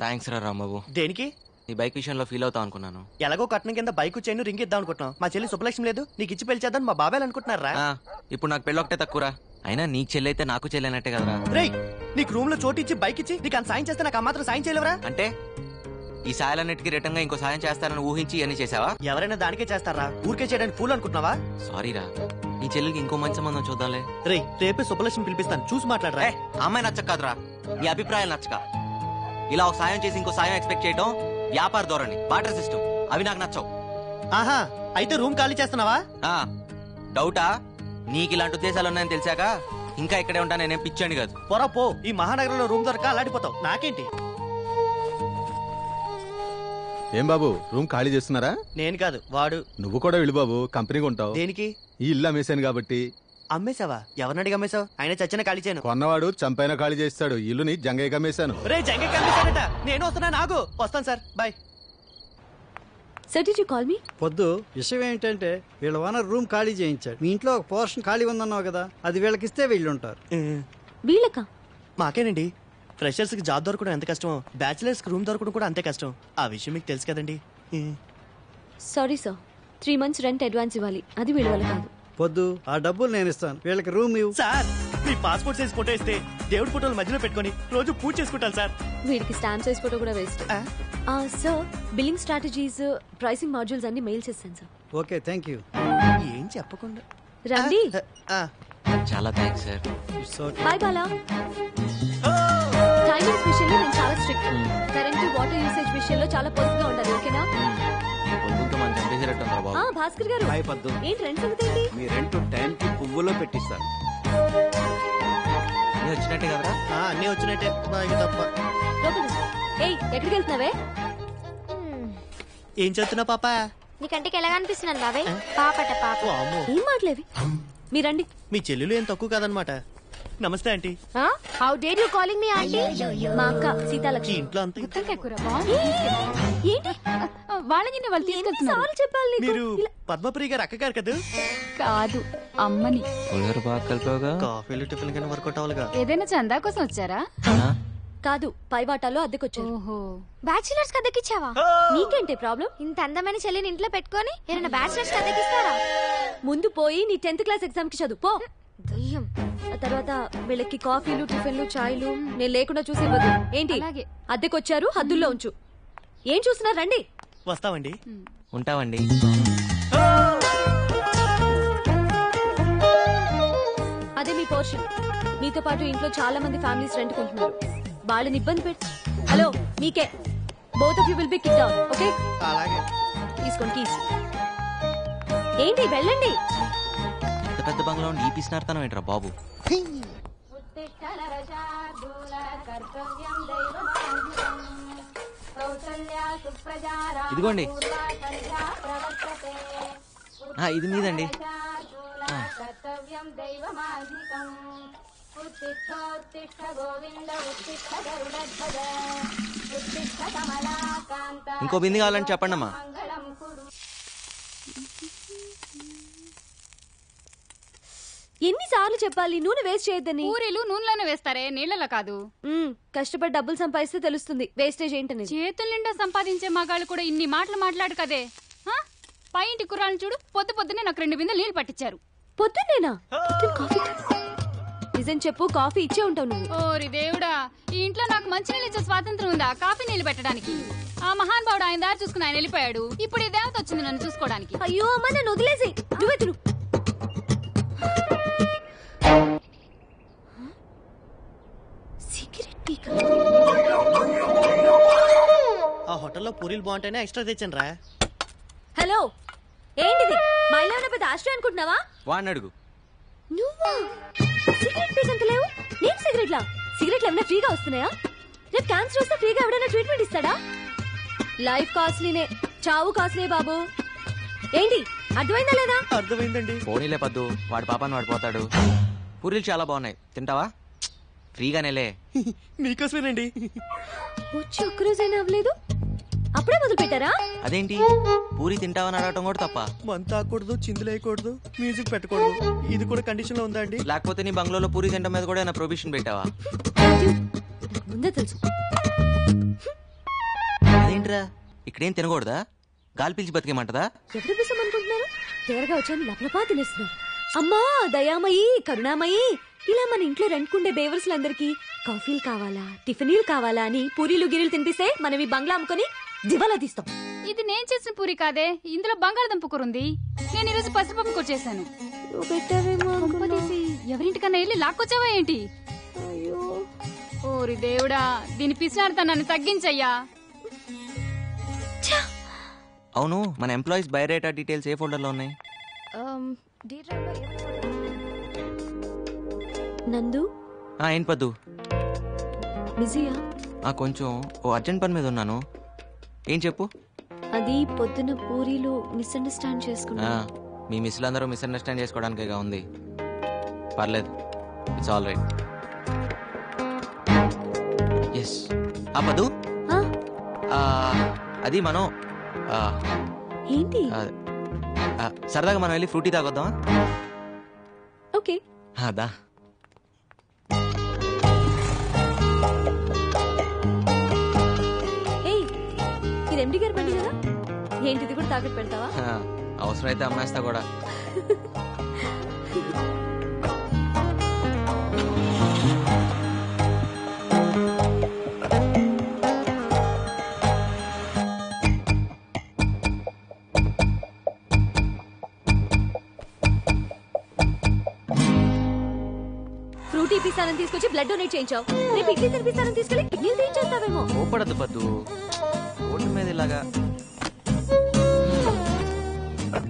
థ్యాంక్స్ రా రాంబాబు. దేనికి? నీ బైక్ విషయంలో ఫీల్ అవుతావు అనుకున్నాను. ఎలాగో కట్నం కింద బైక్ చైన్ రింగ్ ఇద్దాం అనుకుంటున్నాం. మా చెల్లి శుభలక్ష్మి లేదు, నీకు ఇచ్చి పెళ్లి చేద్దాం మా బాబాయ్ అనుకుంటున్నారా? ఇప్పుడు నాకు పెళ్ళి ఒకటే తక్కువరా. అయినా నీకు చెల్లైతే నాకు చెల్లైనట్టే కదరా. రేయ్, నీకు రూమ్ లో చోటు ఇచ్చి బైక్ ఇచ్చి నీకు అంత సాయం చేస్తే నాకు మాత్రం సాయం చేయలేవరా? అంటే ఈ సాయాలన్నిటికీ రిటర్న్ గా ఇంకో సాయం చేస్తారని ఊహించి అన్ని చేసావా? ఎవరైనా దానికే చేస్తారా? ఊరికే చేయడానికి ఫూల్ అనుకుంటున్నావా? సారీరా, నీ చెల్లికి ఇంకో మంచి సంబంధం చూద్దాంలే. రేయ్, రేపే శుభలక్ష్మి పిలిపిస్తాను, చూసి మాట్లాడరా. అమ్మాయి నచ్చక కాదురా, నీ అభిప్రాయాలు నచ్చక. ఇలా ఒక సాయం చేసి ఇంకో సాయం ఎక్స్పెక్ట్ చేయడం వ్యాపార ధోరణి, బాటర్ సిస్టమ్, అవి నాకు నచ్చవు. ఆహా, అయితే రూమ్ ఖాళీ చేస్తున్నావా? డౌటా? నీకు ఇలాంటి ఉద్దేశాలు ఉన్నాయని తెలిసాక ఇంకా ఇక్కడే ఉంటా. నేనేం పిచ్చండి కాదు. పొరా పో, ఈ మహానగరంలో రూమ్ దొరక అలాడిపోతావు. నాకేంటి? ఏం బాబు, రూమ్ ఖాళీ చేస్తున్నారా? నేను కాదు, వాడు. నువ్వు కూడా వెళ్ళు బాబు, కంపెనీగా ఉంటావు. దేనికి? ఈ ఇల్లు అమ్మేశాను కాబట్టి. అమ్మేశావా? ఎవరిని అడిగి అమ్మేశావు? ఆయన చచ్చిన ఖాళీ చేయను. కొన్నవాడు చంపైనా ఖాళీ చేస్తాడు. ఇల్లుని జంగయ్యకి అమ్మేశాను. రే, జంగయ్యకి అమ్మేశాడట. నేను వస్తున్నా, నాగు వస్తాను sir, bye. Sir, did you call me? పొద్దు విషయం ఏంటంటే వీళ్ళ ఓనర్ రూమ్ ఖాళీ చేయించాడు. మీ ఇంట్లో ఒక పోర్షన్ ఖాళీ ఉందన్నావు కదా, అది వీళ్ళకిస్తే వీళ్ళుంటారు. వీళ్ళకా? మాకేనండి. ఫ్రెషర్స్ కి జాబ్ దొరకడం ఎంత కష్టమో, బ్యాచిలర్స్ కి రూమ్ దొరకడం కూడా అంతే కష్టం. ఆ విషయం మీకు తెలుసు కదండి. Sorry sir, 3 months rent advance ఇవ్వాలి. అది వీళ్ళ వల్ల కాదు. పొద్దు ఆ డబ్బులు నేను ఇస్తాను, వీళ్ళకి రూమ్ ఇవ్వు. సార్, మీ పాస్పోర్ట్ సైజ్ ఫోటో ఇస్తే దేవుడి ఫోటోలు మధ్యలో పెట్టుకొని రోజు పూజ చేసుకుంటాను సార్. వీడికి స్టాంప్ సైజ్ ఫోటో కూడా waste. Sir, billing strategies, pricing modules అన్ని మెయిల్ చేస్తాను సార్. Okay, thank you. ఏం చెప్పకుండా రండి. చాలా thanks sir. Bye Bala. Timings విషయంలో నేను చాలా స్ట్రిక్ట్. కరెంట్ వాటర్ యూసేజ్ విషయంలో చాలా పొదుపుగా ఉండాలి. ఓకేనా? భాస్కర్ గారు, ఏంటి రెంట్ సంగతి ఏంటి? మీ రెంట్ టైం కి పువ్వులో పెట్టిస్తాను. వచ్చినట్టే కదరా? అన్నీ వచ్చినట్టే, బాగా తప్ప. ఏయ్, ఎక్కడికి వెళ్తున్నావే? ఏం చదువుతున్నా పాప? నీ కంటికి ఎలా అనిపిస్తున్నాను బాబాయ్? పాపట పాప. ఏం మాటలేవి? మీరండి. మీ చెల్లెలు ఏం తక్కువ కాదనమాట. నమస్తే aunty. How dare you calling me aunty? మా అక్క సీతాలక్ష్మి. ఇంట్లో అంత ఏంటి వాళ్ళని వాళ్ళు తీసుకెళ్తున్నారు. చెప్పాలి మీరు పద్మప్రియ గారు అక్క గారు కదా? కాదు, అమ్మని. కాఫీలు టిఫిన్ కానీ వర్కౌట్ అవ్వాలిగా. ఏదైనా చందా కోసం వచ్చారా? కాదు, పైవాటాలో అద్దెకొచ్చారు. బ్యాచిలర్స్ అద్దెకిచ్చావా? నీకేంటి ప్రాబ్లం? ఇంత అందమైన చెల్లిని ఇంట్లో పెట్టుకొని ఏమైనా బ్యాచిలర్స్ అద్దెకిస్తారా? ముందు పోయి నీ 10th క్లాస్ ఎగ్జామ్ కి చదువు పో. దయ్యం. ఆ తర్వాత వీళ్ళకి కాఫీలు టిఫిన్లు చాయ్లు నేను లేకుండా చూసి ఇవ్వదు. ఏంటి అద్దెకొచ్చారు, హద్దుల్లో ఉంచు. ఏం చూస్తున్నారు? రండి. వస్తామండి. ఉంటామండి. అదే మీ పోర్షన్. మీతో పాటు ఇంట్లో చాలా మంది ఫ్యామిలీస్ రెంట్ కొంటున్నారు. వాళ్ళని ఇబ్బంది పెట్టి. హలో, మీకే. Both of you will be kicked out. Okay? అలాగే. తీసుకోండి కీస్. ఏంటి, వెళ్ళండి. పెద్ద బంగ్లా ఉండి ఈ పిసినార్తనం ఏంట్రా బాబు? ఇదిగోండి, ఇది మీదండి. ఇంకో బింది కావాలని చెప్పండి అమ్మా. ఎన్నిసార్లు చెప్పాలి నూనె వేస్ట్ చేయొద్దని? పూరీలు నూనెలోనే వేస్తారే, నీళ్ళలో కాదు. కష్టపడి డబ్బులు సంపాదిస్తే తెలుస్తుంది వేస్టేజ్ ఏంటని. చేతుల నిండా సంపాదించే మగాళ్ళు కూడా ఇన్ని మాటలు మాట్లాడు కదే. పై ఇంటి కుర్రాలను చూడు, పొద్దున్నే నాకు 2 బిందెలు నీళ్లు పట్టించారు. పొద్దున్నేనా? నిజం చెప్పు, కాఫీ ఇచ్చే ఉంటావు నువ్వు. ఓరి దేవుడా, ఈ ఇంట్లో నాకు మంచి నీళ్ళు ఇచ్చే స్వాతంత్రం ఉందా కాఫీ నీళ్లు పెట్టడానికి? ఆ మహాన్ బావుడు ఆయన దారి చూసుకుని ఆయన వెళ్ళిపోయాడు. ఇప్పుడు ఈ దేవత వచ్చింది నన్ను చూసుకోవడానికి. అయ్యో అమ్మ, నన్ను వదిలేసి నువ్వే తిను. ఆ హోటల్లో పూరీలు బాగుంటేనే ఎక్స్ట్రా తెచ్చాను రా. హలో, ఏంటిది? మా ఇల్లు ఏమైనా పెద్ద ఆశ్రయం అనుకుంటున్నావా? వాడిని అడుగు. నువ్వా? సిగరెట్ పీసంత లేవు. నేను సిగరెట్లా? సిగరెట్లు ఏమైనా ఫ్రీగా వస్తున్నాయా? రేపు క్యాన్సర్ వస్తే ఫ్రీగా ఎవడైనా ట్రీట్మెంట్ ఇస్తాడా? లైఫ్ కాస్ట్లీనే, చావు కాస్ట్లీ బాబు. ఏంటి అర్థమైందా లేదా? అర్థమైందండి. పోనీలే పద్దు, వాడి పాపాన్ని వాడు పోతాడు. పూరీలు చాలా బాగున్నాయి, తింటావా? ఫ్రీగానేలే. మీకోసమేనండి. వచ్చి ఒక్కరోజైనా అవ్వలేదు, అప్పుడే మొదలు పెట్టారా? అదేంటి పూరి తింటావని అడగటం కూడా తప్ప? మంత ఆకూడదు, చిందులేయకూడదు, మ్యూజిక్ పెట్టకూడదు, ఇది కూడా కండిషన్ లో ఉందా అండి? లేకపోతే నీ బంగ్లాలో పూరి తింటం మీద కూడా ప్రొబిషన్ పెట్టావా? ముందే తెలుసు. అదేంట్రా, ఇక్కడేం తినకూడదా? గాలి పీల్చి బతికేమంటదా? ఎప్పుడు పిసం అనుకుంటున్నారు? తేరగా వచ్చాను లపలపా తినేస్తున్నారు. అమ్మా దయామయి, కరుణామయి, ఇలా మన ఇంట్లో రెంట్కుండే బేవర్స్లందరికీ కాఫీలు కావాలా, టిఫినీలు కావాలా అని పూరీలు గిరీలు తినిపిస్తే మనం ఈ బంగ్లా అమ్ముకొని దివాలా తీస్తాం. ఇది నేను చేసిన పూరి కాదే, ఇందులో బంగాళదుంప కూర ఉంది. నేను ఈరోజు పసిపప్పు కూర చేశాను. ఎవరింటికన్నా వెళ్ళి లాక్కొచ్చావా ఏంటి? అయ్యో ఓరి దేవుడా, దీని పిసినారుతనాన్ని తగ్గించయ్యా. అవును, మన ఎంప్లాయీస్ బయోడేటా డీటెయిల్స్ ఏ ఫోల్డర్ లో ఉన్నాయి? నందు. ఏం పద్దు? బిజీయా? కొంచెం ఓ అర్జెంట్ పని మీద ఉన్నాను. ఏం చెప్పు. అది పొద్దున పూరీలు మిస్అండర్స్టాండ్ చేసుకున్నా. మీ మిస్లు అందరూ మిస్అండర్స్టాండ్ చేసుకోవడానికేగా ఉంది. పర్లేదు, ఇట్స్ ఆల్ రైట్. ఎస్ పద్దు, అది మనం ఏంటి సరదాగా మనం వెళ్ళి ఫ్రూటీ తాగొద్దామా? ఓకే అదా. ఇది ఎండి గారి బండి కదా, ఏంటిది కూడా తాకట్టు పెడతావా? అవసరమైతే అమ్మేస్తా కూడా. ఫ్రూటీ పిస్తానని తీసుకొచ్చి బ్లడ్ డొనేట్ చేయించావు. రేపు ఇడ్లీ తినిపిస్తానని తీసుకెళ్ళి కిడ్నీలు తీయించేస్తావేమో. ఓపడద్దు పద్దు, ఓటు మీద ఇలాగా.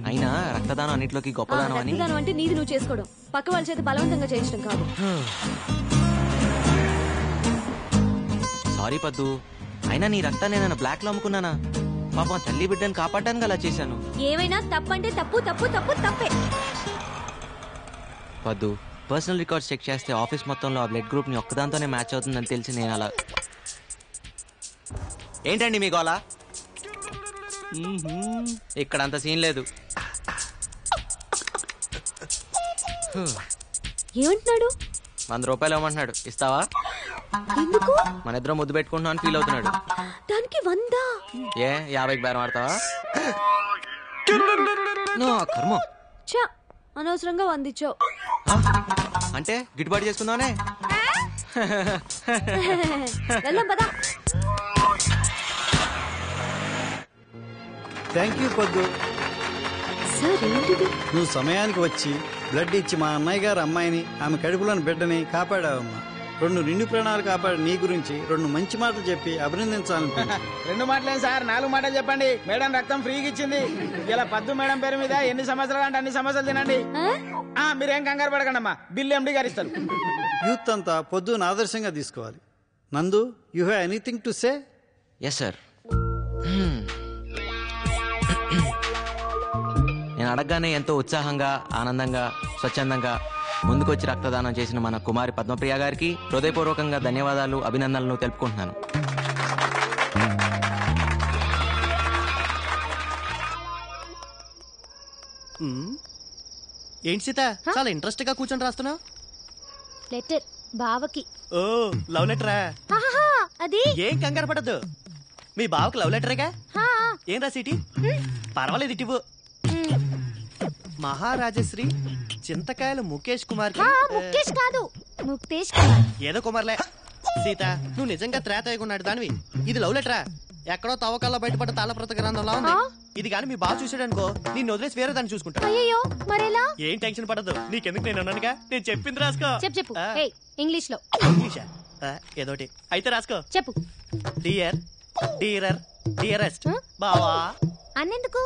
అయినా రక్తదానం అన్నిట్లోకి గొప్పదానం అని. రక్తదానం అంటే నీది నువ్వు చేసుకోవడం, పక్క వాళ్ళ చేత బలవంతంగా చేయించడం కాదు. సారీ పద్దు, అయినా నీ రక్తాన్ని నేను బ్లాక్ లో అమ్ముకున్నానా? పాపం తల్లి బిడ్డను కాపాడడానికి అలా చేశాను. ఏమైనా తప్పంటే తప్పు తప్పు తప్పు తప్పే. పద్దు, పర్సనల్ రికార్డ్స్ చెక్ చేస్తే ఆఫీస్ మొత్తంలో ఆ బ్లడ్ గ్రూప్ ని ఒక్కదాంతోనే మ్యాచ్ అవుతుందని తెలిసి నేను అలా. ఏంటండి మీ గోలా? ఇక్కడ అంత సీన్ లేదు. ఏమంటున్నాడు? 100 రూపాయలు ఇవ్వమంటున్నాడు, ఇస్తావా? ఎందుకు? మన ఇద్దరం ముద్దు పెట్టుకుంటున్నాం అని ఫీల్ అవుతున్నాడు. దానికి 100? 50కి బేరం ఆడతావా? కర్మ. అనవసరంగా 100 ఇచ్చావు. అంటే గిట్టుబాటు చేసుకుందామనే. వెళ్దాం పదా. థ్యాంక్ యూ పొద్దు. సార్ ఏంటిది? నువ్వు సమయానికి వచ్చి బ్లడ్ ఇచ్చి మా అన్నయ్య గారు అమ్మాయిని, ఆమె కడుపులోని బిడ్డని కాపాడావమ్మా. 2 నిండు ప్రాణాలు కాపాడి నీ గురించి 2 మంచి మాటలు చెప్పి అభినందించాలనుకుంటున్నా. 2 మాటలే సార్, 4 మాటలు చెప్పండి. మేడం రక్తం ఫ్రీగా ఇచ్చింది. ఇలా పద్దు మేడం పేరు మీద ఎన్ని సమస్యలు అంటే అన్ని సమస్యలు తినండి. మీరేం కంగారు పడకండి అమ్మా, బిల్లు ఎండి గారు ఇస్తారు. యూత్ అంతా పొద్దున ఆదర్శంగా తీసుకోవాలి. Nandu, you have anything to say? Yes sir. నేను అడగగానే ఎంతో ఉత్సాహంగా, ఆనందంగా, స్వచ్ఛందంగా ముందుకొచ్చి రక్తదానం చేసిన మన కుమారి పద్మప్రియ గారికి హృదయపూర్వకంగా ధన్యవాదాలు, అభినందనలు తెలుపుకుంటున్నాను. ఏంటి సీత, చాలా ఇంట్రెస్ట్ గా కూర్చొని రాస్తున్నావు? లెటర్ బావకి. ఓ, లవ్ లెటరా? అది ఏం కంగారు పడద్దు, మీ బావకి లవ్ లెటరేగా. ఏం రాసిటి? పర్వాలేదు, ఇటివు. మహారాజశ్రీ చింతకాయల ముఖేష్ కుమార్. ముఖేష్ కాదు, ముక్తేష్ కుమార్. ఏదో కుమార్లే. సీత, నువ్వు నిజంగా త్రేతయ్యకున్నాడు దానివి. ఇది లవ్ లెటరా? ఎక్కడో తవ్వకాల్లో బయటపడ్డ తాళప్రత గ్రంథంలా ఉంది. ఇది కానీ మీ బావ చూసాడనుకో, నిన్ను వదిలేసి వేరే దాన్ని చూసుకుంటా. అయ్యో మరెలా? ఏం టెన్షన్ పడదు, నీకెందుకు, నేను అన్నానుగా. నేను చెప్పింది రాసుకో. చెప్పు. ఇంగ్లీష్ లో. ఇంగ్లీషా? ఏదోటి అయితే రాసుకో. చెప్పు. డియర్, డియరర్, డియరెస్ట్ బావా. అన్నెందుకు?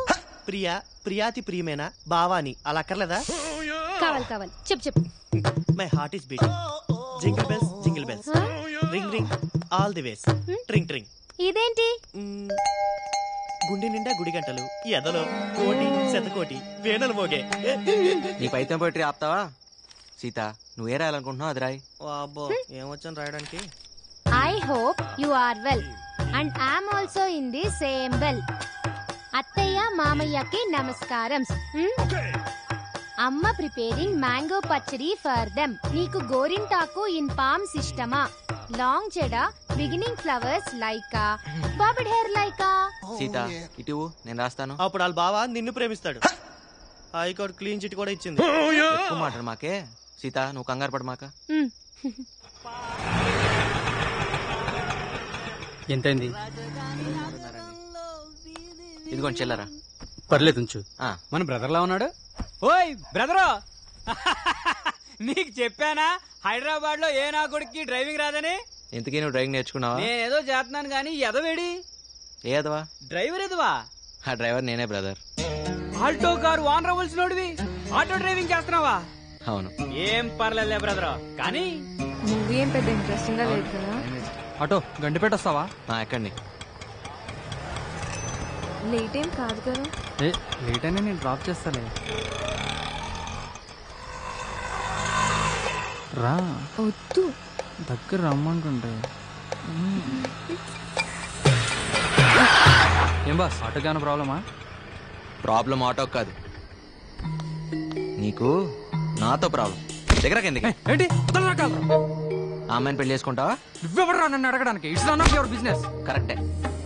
ప్రియా, ప్రియాతి ప్రియమేనా, బావాని అలా అక్కర్లేదా? కావాలి కావాలి, చెప్పు. My heart is beating. Jingle bells, ring ring all the ways, ట్రింగ్ ట్రింగ్. ఇదేంటి? గుండె నిండా గుడి గంటలు, ఎదలో కోటి శతకోటి వేనలు మోగే. నీ పైతం పోయిటరీ ఆపుతావా? సీత, నువ్వే రాయాలనుకుంటున్నావు అది రాయి. అబ్బో, ఏమొచ్చాను రాయడానికి? I hope you are well and I'm also in the same well. అత్తయ్య మామయ్యకి నమస్కారం. అమ్మ preparing mango pachadi for them. నీకు గోరింటాకు ఇన్ పామ్స్ ఇష్టమా? లాంగ్ చెడ బిగినింగ్ ఫ్లవర్స్ లైకా, బాబిడ్ హెయిర్ లైకా. సీత, ఇటు నేను రాస్తాను. అప్పుడు వాళ్ళ బావ నిన్ను ప్రేమిస్తాడు. హైకోర్టు క్లీన్ చిట్ కూడా ఇచ్చింది. ఎక్కువ మాట్లాడు మాకే. సీత, నువ్వు కంగారు పడు మాక. ఎంతైంది? ఇదిగోండి చిల్లరా. పర్లేదు ఉంచు. మన బ్రదర్ లా ఉన్నాడు. ఓయ్ బ్రదరు, నీకు చెప్పానా హైదరాబాద్ లో ఏ నా కొడుక్కి డ్రైవింగ్ రాదని? ఇంతకీ నువ్వు డ్రైవింగ్ నేర్చుకున్నావా? నేనేదో చేస్తున్నాను గానీ ఎదవేడి ఏ ఎదవా? డ్రైవర్ ఎదవా? ఆ డ్రైవర్ నేనే బ్రదర్. ఆల్టో కారు వానరవల్స్ నోడివి ఆటో డ్రైవింగ్ చేస్తున్నావా? అవును. ఏం పర్లేదులే బ్రదర్, కానీ మూవీ ఏం పెద్ద ఇంట్రెస్టింగ్ గా లేదు కదా. ఆటో గండి పెట్టొస్తావా? ఎక్కండి. లేట్ ఏం కాదు కదా. లేట్ అయినా నేను డ్రాప్ చేస్తాలే. రా. వద్దు, దగ్గర రమ్మంటుంటే. ఏం బాస్, ఆటోకి ఏమైనా ప్రాబ్లమా? ప్రాబ్లం ఆటో కాదు, నీకు నాతో ప్రాబ్లం. దగ్గర కిందకి ఏంటి? ఆ అమ్మాయిని పెళ్లి చేసుకుంటావా? నువ్వెవడరా నన్ను అడగడానికి? It's not your business. కరెక్టే,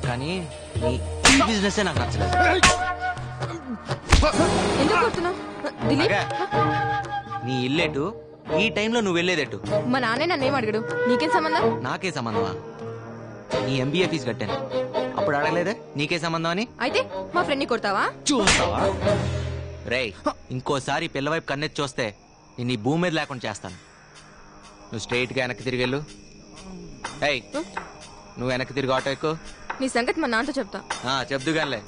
కానీ నీ బిజినెస్ నాకు నచ్చలేదు. ఎందుకు కొడుతున్నావు? దిలీప్, నీ ఇల్లేటు, ఈ టైంలో నువ్వు వెళ్ళేదేటు? మా నాన్నే నన్నేం అడగడు, నీకేం సంబంధం? నాకే సంబంధమా? నీ ఎంబీఏ ఫీజు కట్టాను, అప్పుడు అడగలేదే నీకే సంబంధం అని? అయితే మా ఫ్రెండ్ ని కొడతావా? చూస్తావా? రేయ్, ఇంకోసారి పిల్లవైపు కన్నెత్తి చూస్తే నేను ఈ భూమి మీద లేకుండా చేస్తాను. నువ్వు స్ట్రైట్ గా వెనక్కి తిరిగి వెళ్ళు. ఏయ్, నువ్వు వెనక్కి తిరిగి ఆటో ఎక్కు. నీ సంగతి మా నాన్నతో చెప్తా. చెప్దు గానిలే.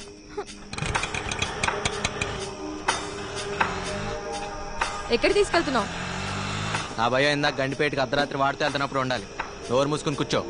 ఎక్కడికి తీసుకెళ్తున్నావు? ఆ భయం ఇందాక గండిపేటకి అర్ధరాత్రి వాడితే వెళ్తున్నప్పుడు ఉండాలి. డోర్ మూసుకుని కూర్చో.